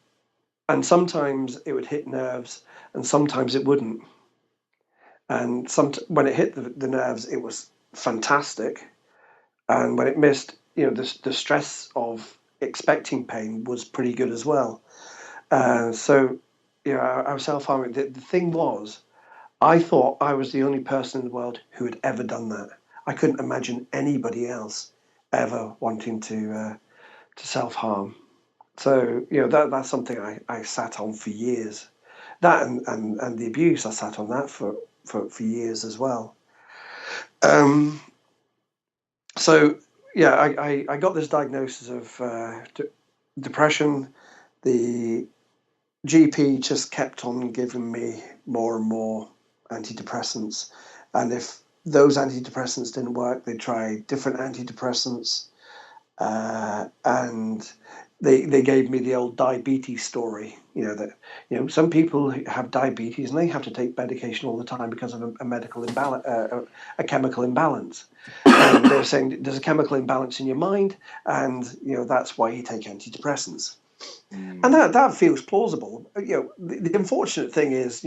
and sometimes it would hit nerves, and sometimes it wouldn't. And when it hit the nerves, it was fantastic, and when it missed, the stress of expecting pain was pretty good as well. So, I was self-harming. The thing was, I thought I was the only person in the world who had ever done that. I couldn't imagine anybody else ever wanting to self-harm. So, that's something I sat on for years. That and the abuse, I sat on that for years as well. Um, so yeah, I got this diagnosis of depression. The GP just kept on giving me more and more antidepressants, and if those antidepressants didn't work, they tried different antidepressants, and they gave me the old diabetes story. That some people have diabetes and they have to take medication all the time because of a medical imbalance, a chemical imbalance. And they're saying there's a chemical imbalance in your mind, and that's why you take antidepressants. And that feels plausible. The unfortunate thing is,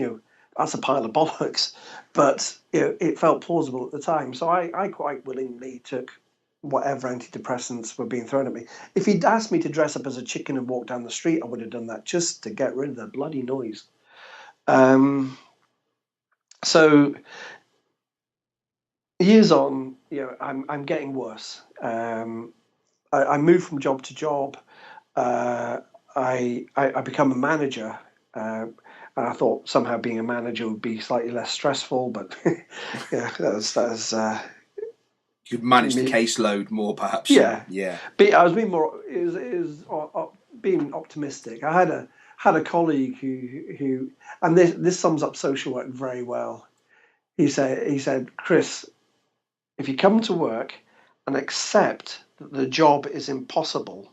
that's a pile of bollocks, but it felt plausible at the time. So I quite willingly took whatever antidepressants were being thrown at me. If he'd asked me to dress up as a chicken and walk down the street, I would have done that just to get rid of the bloody noise. So years on, I'm getting worse. I move from job to job. Uh, I become a manager, and I thought somehow being a manager would be slightly less stressful, but yeah, that's You could manage the me. caseload more, perhaps. Yeah, Yeah. but I was being more is being optimistic. I had a colleague who and this sums up social work very well. He said, Chris, if you come to work and accept that the job is impossible,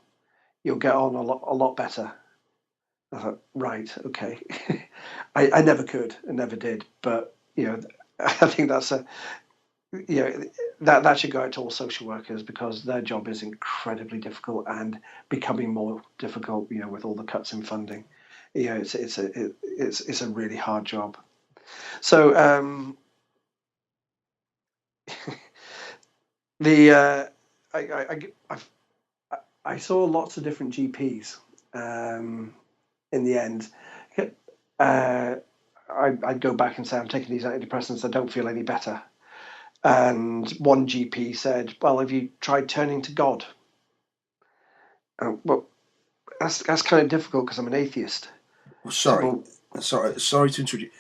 you'll get on a lot better. I thought, right, okay. I never could, I never did, but I think that's that should go out to all social workers because their job is incredibly difficult and becoming more difficult. With all the cuts in funding, it's a really hard job. So the I saw lots of different GPs. In the end, I'd go back and say, I'm taking these antidepressants, I don't feel any better. And one GP said, well, have you tried turning to God? Well, that's kind of difficult because I'm an atheist. Well, So, sorry, sorry to interrupt you.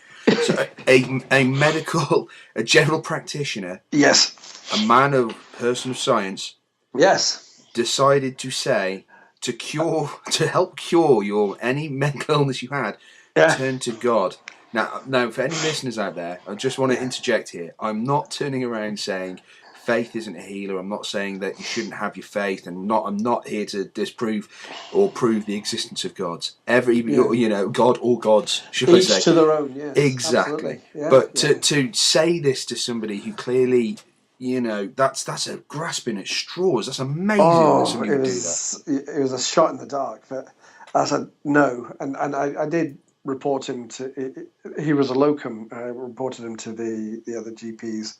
So a general practitioner, yes, a person of science, yes, decided to say to help cure any mental illness you had, turn to God. Now, for any listeners out there, I just want to interject here. I'm not turning around saying faith isn't a healer. I'm not saying that you shouldn't have your faith, and I'm not here to disprove or prove the existence of gods. God or gods, should I say? Each to their own. Yes, exactly. Yeah, but to say this to somebody who clearly, that's a grasping at straws. That's amazing that somebody would do that. It was a shot in the dark, but I said no, and I did report him to. He was a locum. I reported him to the other GPs.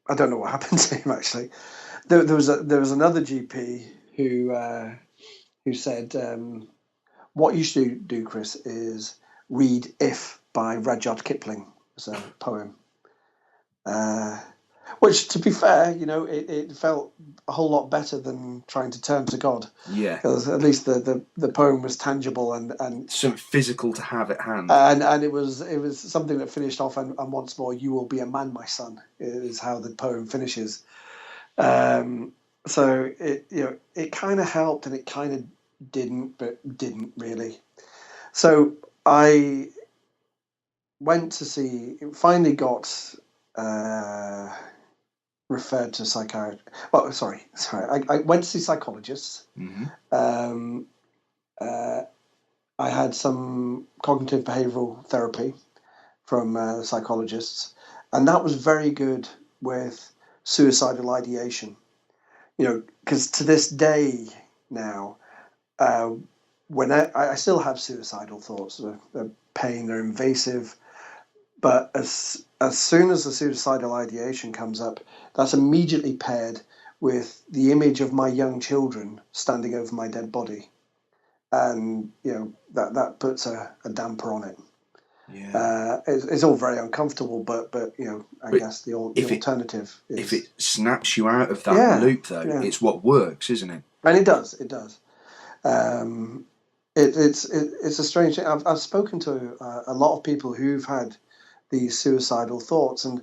I don't know what happened to him actually. There was another GP who said, what you should do, Chris, is read "If" by Rudyard Kipling. It's a poem. Which, to be fair, it felt a whole lot better than trying to turn to God. Yeah. Because at least the poem was tangible and something physical to have at hand. And it was something that finished off, and once more, "You will be a man, my son," is how the poem finishes. So it kind of helped, and it kind of didn't, but didn't really. So I went to see. Finally got. Referred to psychiatrist. Well, sorry. I went to see psychologists. Mm-hmm. I had some cognitive behavioural therapy from psychologists, and that was very good with suicidal ideation. Because to this day now, when I still have suicidal thoughts, they're pain, they're invasive, but as soon as the suicidal ideation comes up, that's immediately paired with the image of my young children standing over my dead body, and that puts a damper on it. Yeah, it's all very uncomfortable, but I guess the alternative is, if it snaps you out of that loop, though, it's what works, isn't it? And it does. It's a strange thing. I've spoken to a lot of people who've had these suicidal thoughts, and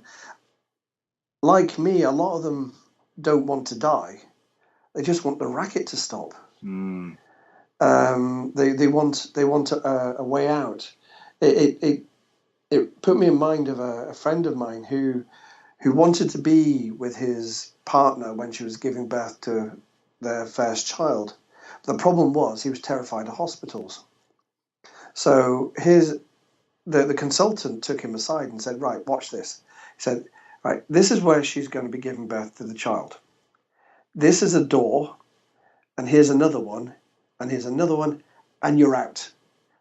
like me, a lot of them don't want to die. They just want the racket to stop. Mm. They want a way out. It put me in mind of a friend of mine who wanted to be with his partner when she was giving birth to their first child. The problem was he was terrified of hospitals. So the consultant took him aside and said, "Right, watch this." He said, "Right, this is where she's going to be giving birth to the child. This is a door, and here's another one, and here's another one, and you're out.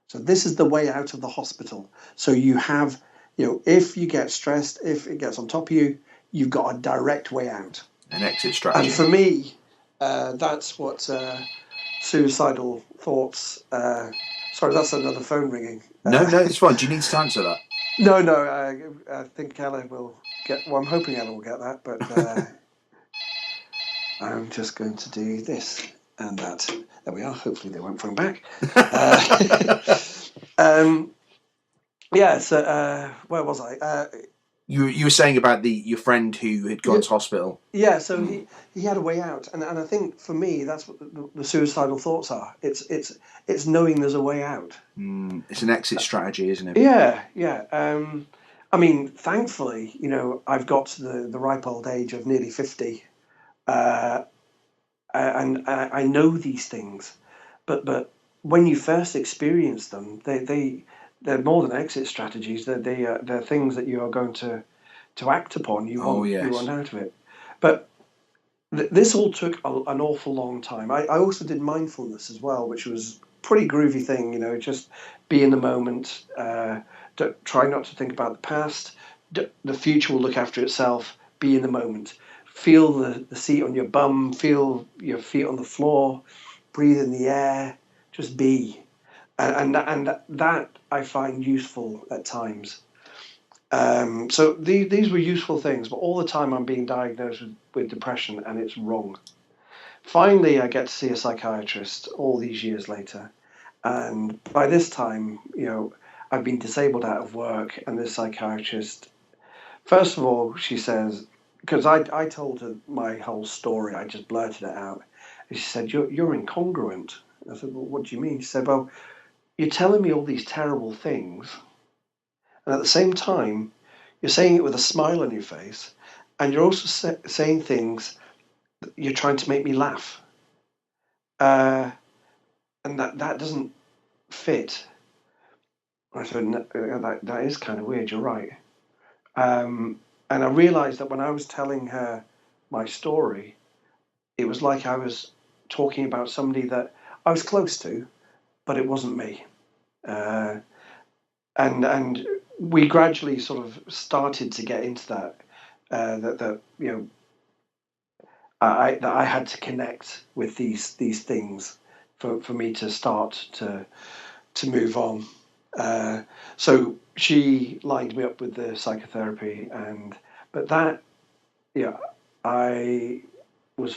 So this is the way out of the hospital. So you have, if you get stressed, if it gets on top of you, you've got a direct way out." An exit strategy. And for me, that's what suicidal thoughts... sorry, that's another phone ringing. No, it's fine. Do you need to answer that? No, I think Ella will get... Well, I'm hoping Ella will get that, but I'm just going to do this and that. There we are. Hopefully they won't phone back. So where was I? You were saying about your friend who had gone to hospital. Yeah, so he had a way out, and I think for me that's what the suicidal thoughts are. It's knowing there's a way out. It's an exit strategy, isn't it? Yeah. I mean, thankfully, I've got to the ripe old age of nearly 50, and I know these things, but when you first experience them, they're more than exit strategies. They're things that you are going to act upon. You want out of it. But this all took an awful long time. I also did mindfulness as well, which was a pretty groovy thing. Just be in the moment. Try not to think about the past. The future will look after itself. Be in the moment. Feel the seat on your bum. Feel your feet on the floor. Breathe in the air. Just be. And that I find useful at times. So these were useful things, but all the time I'm being diagnosed with depression, and it's wrong. Finally, I get to see a psychiatrist all these years later, and by this time, I've been disabled out of work, and this psychiatrist, first of all, she says, because I told her my whole story, I just blurted it out, She said, you're incongruent. I said, well, what do you mean? She said, well, you're telling me all these terrible things, and at the same time, you're saying it with a smile on your face, and you're also saying things, you're trying to make me laugh. And that doesn't fit. I said, no, that is kind of weird, you're right. And I realized that when I was telling her my story, it was like I was talking about somebody that I was close to, but it wasn't me. And we gradually sort of started to get into that. That that I had to connect with these things for me to start to move on. So she lined me up with the psychotherapy, but that, yeah, I was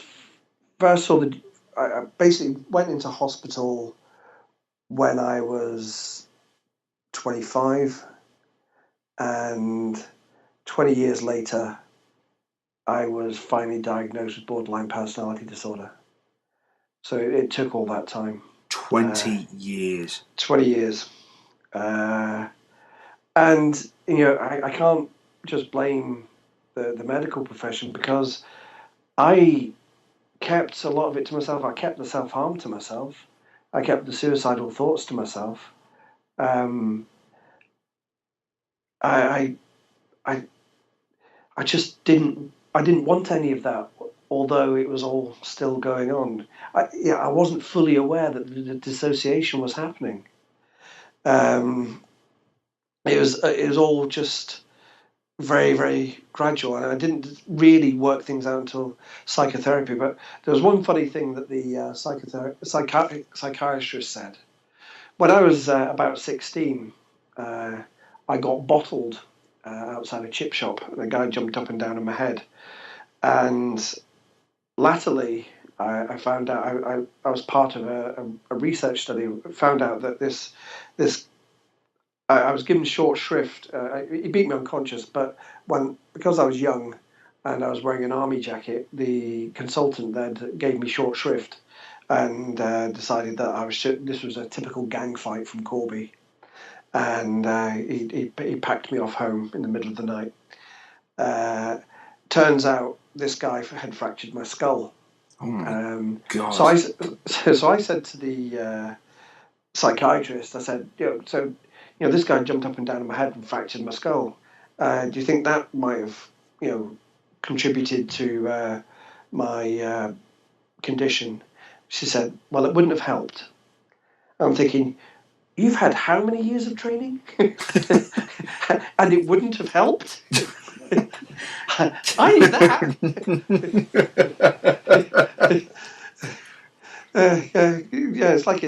first saw the. I basically went into hospital when I was 25, and 20 years later, I was finally diagnosed with borderline personality disorder. So it took all that time. 20 years. 20 years. And, I can't just blame the medical profession, because I kept a lot of it to myself. I kept the self-harm to myself. I kept the suicidal thoughts to myself. Um, I, I, I just didn't. I didn't want any of that, although it was all still going on. I wasn't fully aware that the dissociation was happening. Um, it was all just very, very gradual, and I didn't really work things out until psychotherapy. But there was one funny thing that the psychiatrist said. When I was about 16, I got bottled outside a chip shop, and a guy jumped up and down on my head. And latterly, I found out I was part of a research study. Found out that this I was given short shrift. He beat me unconscious, but because I was young and I was wearing an army jacket, the consultant then gave me short shrift and decided that this was a typical gang fight from Corby, and he packed me off home in the middle of the night. Turns out this guy had fractured my skull. Oh my God. So I said to the psychiatrist, I said, this guy jumped up and down on my head and fractured my skull. Do you think that might have, contributed to my condition? She said, well, it wouldn't have helped. I'm thinking, you've had how many years of training? And it wouldn't have helped? I knew that. It's like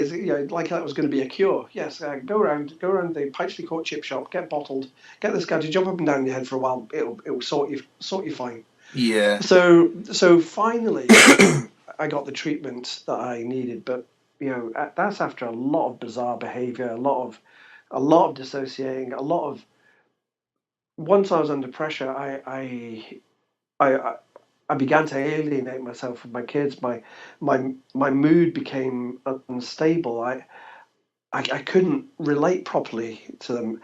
that was going to be a cure. Yes, go around the Pytchley Court chip shop, get bottled, get this guy to jump up and down your head for a while. It'll sort you fine. Yeah. So finally, I got the treatment that I needed, but that's after a lot of bizarre behaviour, a lot of dissociating, a lot of. Once I was under pressure, I began to alienate myself from my kids. My mood became unstable. I couldn't relate properly to them.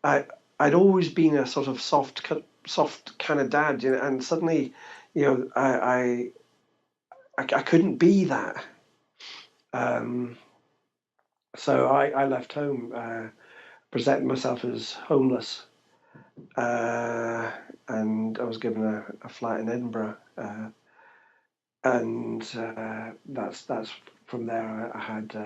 I'd always been a sort of soft kind of dad, and suddenly, I couldn't be that. So I left home, presented myself as homeless, and I was given a flat in Edinburgh. And that's from there. I had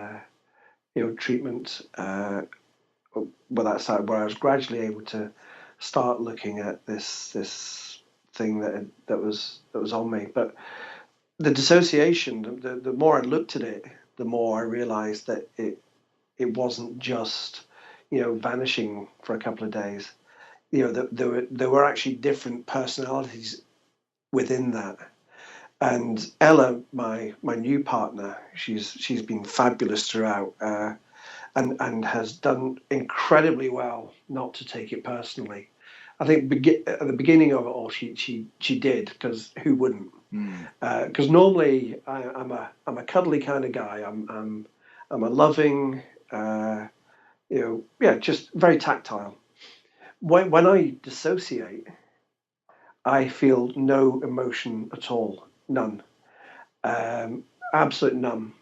treatment. That's where I was gradually able to start looking at this thing that was on me. But the dissociation, the more I looked at it, the more I realised that it wasn't just vanishing for a couple of days. There were actually different personalities within that. And Ella, my new partner, she's been fabulous throughout, and has done incredibly well not to take it personally. I think at the beginning of it all, she did, because who wouldn't? Because normally I'm a cuddly kind of guy. I'm a loving, just very tactile. When I dissociate, I feel no emotion at all, none, absolute none.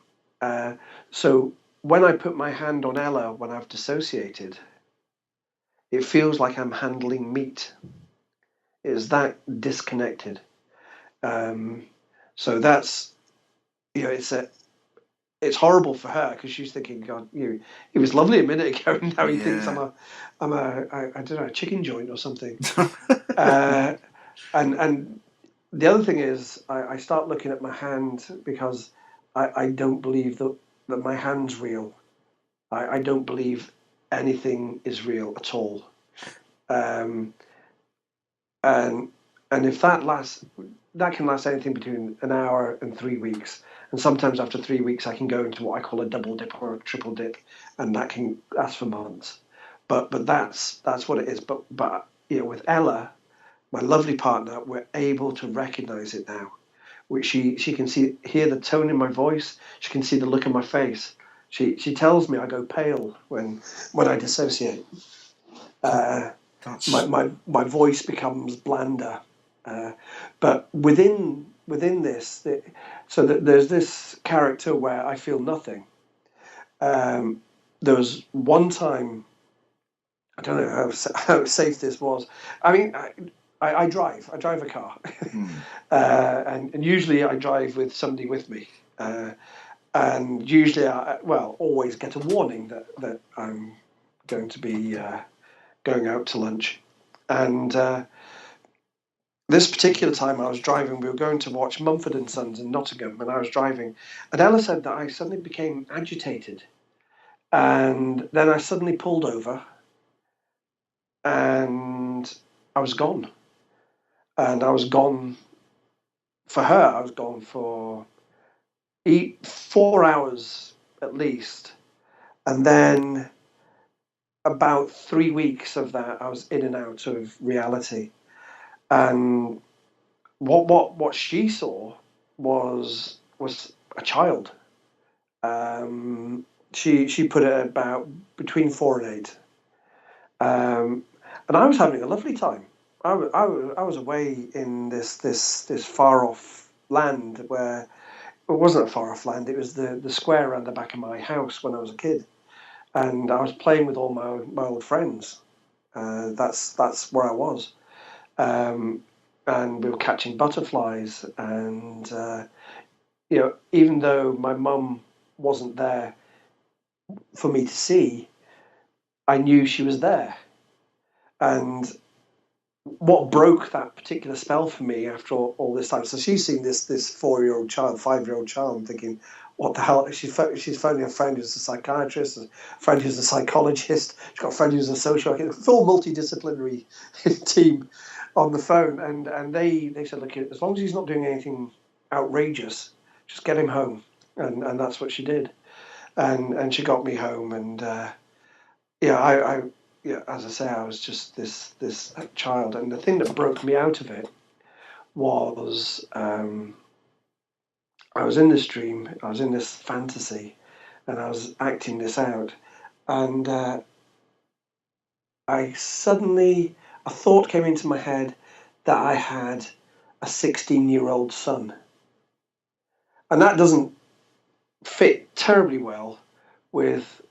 So when I put my hand on Ella when I've dissociated, it feels like I'm handling meat. It is that disconnected. So that's it's horrible for her, because she's thinking, God, he was lovely a minute ago, and now he thinks I don't know, a chicken joint or something. And the other thing is, I start looking at my hand, because I don't believe that my hand's real. I don't believe anything is real at all. Um, and if that can last anything between an hour and 3 weeks. And sometimes after 3 weeks, I can go into what I call a double dip or a triple dip, and that can last for months. But that's what it is. But with Ella, my lovely partner, we're able to recognize it now. Which she can hear the tone in my voice. She can see the look in my face. She tells me I go pale when I dissociate. My voice becomes blander. But within this, so that there's this character where I feel nothing. There was one time, I don't know how safe this was. I mean, I drive a car, and usually I drive with somebody with me, and usually always get a warning that I'm going to be going out to lunch, and this particular time I was driving. We were going to watch Mumford and Sons in Nottingham, and I was driving, and Ella said that I suddenly became agitated, and then I suddenly pulled over, and I was gone. And I was gone for her. I was gone for 4 hours at least. And then about 3 weeks of that, I was in and out of reality. And what she saw was a child. She put it about between 4 and 8. And I was having a lovely time. I was away in this far off land where it wasn't a far off land. It was the square around the back of my house when I was a kid, and I was playing with all my old friends. That's where I was, and we were catching butterflies. And even though my mum wasn't there for me to see, I knew she was there. And what broke that particular spell for me after all this time? So she's seen this 4-year-old child, 5-year-old child, and thinking, what the hell? She's phoning a friend who's a psychiatrist, a friend who's a psychologist. She's got a friend who's a social worker, a full multidisciplinary team on the phone. And they said, look, as long as he's not doing anything outrageous, just get him home. And that's what she did. And she got me home. And as I say, I was just this child, and the thing that broke me out of it was I was in this dream, I was in this fantasy, and I was acting this out, and a thought came into my head that I had a 16-year-old son, and that doesn't fit terribly well with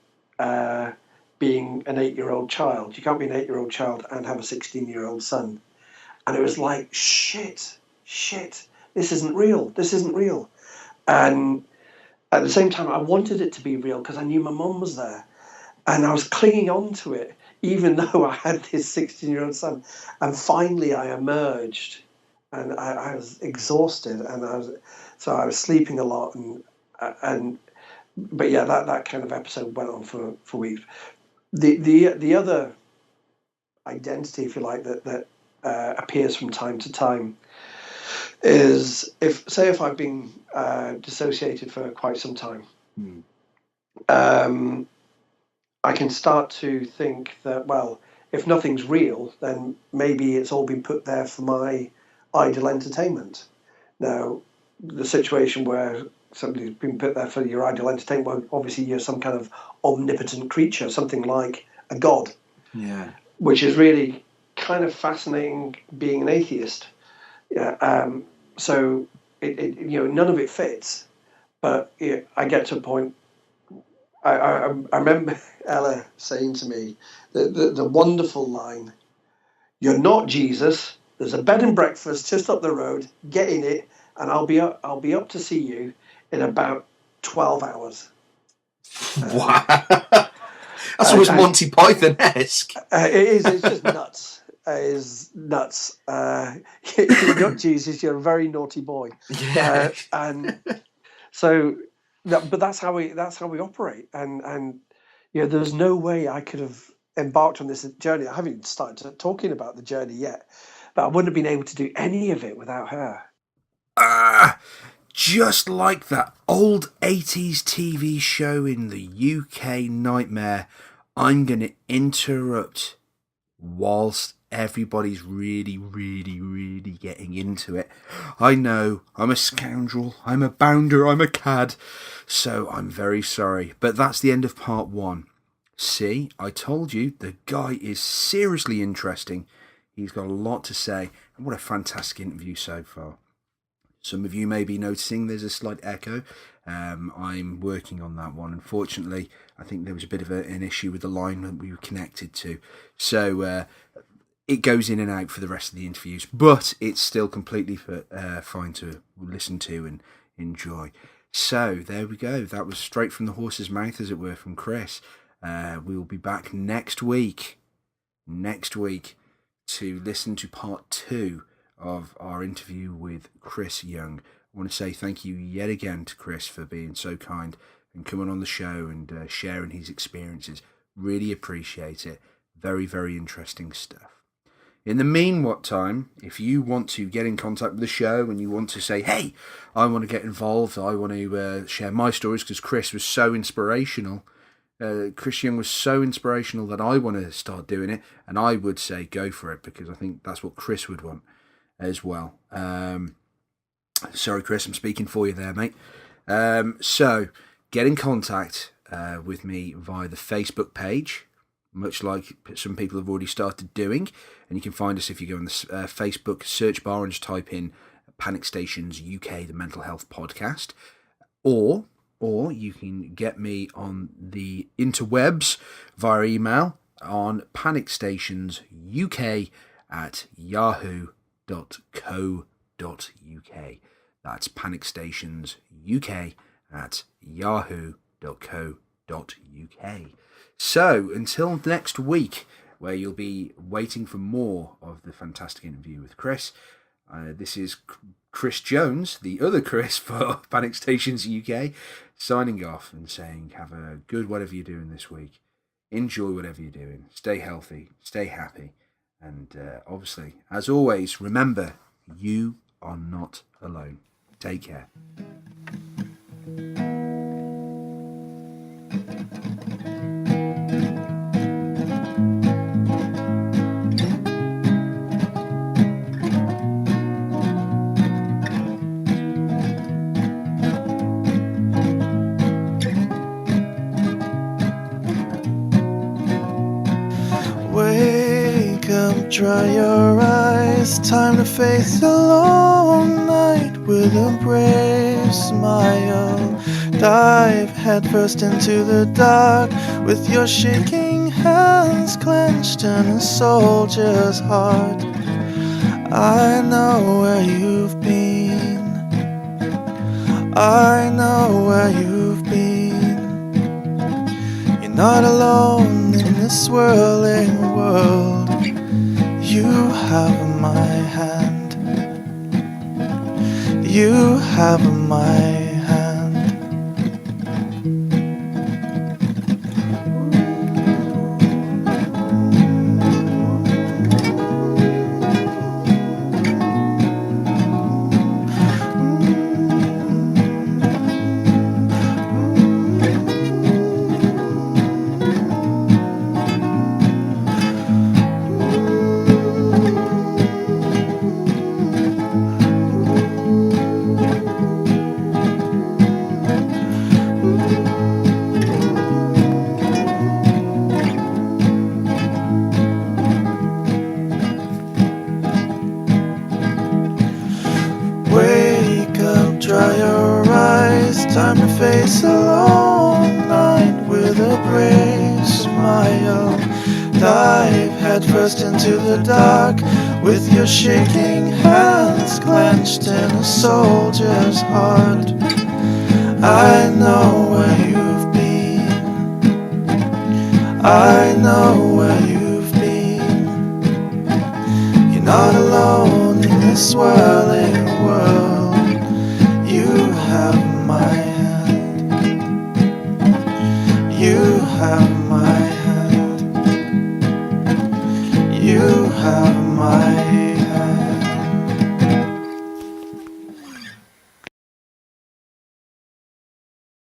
being an 8-year-old child. You can't be an 8-year-old child and have a 16-year-old son. And it was like, shit, this isn't real. And at the same time, I wanted it to be real because I knew my mum was there. And I was clinging on to it, even though I had this 16-year-old son. And finally I emerged, and I was exhausted, and I was sleeping a lot. But yeah, that kind of episode went on for weeks. The other identity, if you like, that appears from time to time is if I've been dissociated for quite some time, I can start to think that, well, if nothing's real, then maybe it's all been put there for my idle entertainment. Now, the situation where somebody's been put there for your idle entertainment, well, obviously you're some kind of omnipotent creature, something like a god. Yeah. Which is really kind of fascinating being an atheist. Yeah, so none of it fits. But I get to a point. I remember Ella saying to me the wonderful line, "You're not Jesus. There's a bed and breakfast just up the road. Get in it, and I'll be up to see you in about 12 hours." Wow. That's almost Monty Python-esque. It is. It's just nuts. It is nuts. You're not Jesus. You're a very naughty boy. Yeah. And so, but that's how we operate. And there's no way I could have embarked on this journey. I haven't started talking about the journey yet, but I wouldn't have been able to do any of it without her. Just like that old 80s TV show in the UK Nightmare, I'm going to interrupt whilst everybody's really, really, really getting into it. I know, I'm a scoundrel, I'm a bounder, I'm a cad, so I'm very sorry. But that's the end of part 1. See, I told you, the guy is seriously interesting. He's got a lot to say, and what a fantastic interview so far. Some of you may be noticing there's a slight echo. I'm working on that one. Unfortunately, I think there was a bit of an issue with the line that we were connected to. So it goes in and out for the rest of the interviews, but it's still completely fine to listen to and enjoy. So there we go. That was straight from the horse's mouth, as it were, from Chris. We will be back next week to listen to part 2 of our interview with Chris Young. I want to say thank you yet again to Chris for being so kind and coming on the show and sharing his experiences. Really appreciate it. Very, very interesting stuff. In the meantime, if you want to get in contact with the show and you want to say, hey, I want to get involved, I want to share my stories, because Chris was so inspirational. Chris Young was so inspirational that I want to start doing it, and I would say go for it, because I think that's what Chris would want as well. Sorry, Chris, I'm speaking for you there, mate. So get in contact with me via the Facebook page, much like some people have already started doing. And you can find us if you go in the Facebook search bar and just type in Panic Stations UK, the Mental Health Podcast. Or you can get me on the interwebs via email on panicstationsuk@yahoo.co.uk. That's panicstationsuk@yahoo.co.uk. So, until next week, where you'll be waiting for more of the fantastic interview with Chris, this is Chris Jones, the other Chris for Panic Stations UK, signing off and saying have a good whatever you're doing this week. Enjoy whatever you're doing. Stay healthy, stay happy, and obviously, as always, remember, you are not alone. Take care. Wake up, dry your eyes, time to face the long night with a brave smile. Dive headfirst into the dark with your shaking hands clenched in a soldier's heart. I know where you've been, I know where you've been. You're not alone in this swirling world. You have my hand, you have my hand. to face a long night with a brave smile. Dive headfirst into the dark with your shaking hands clenched in a soldier's heart. I know where you've been. I know where you've been. You're not alone in this swirling world.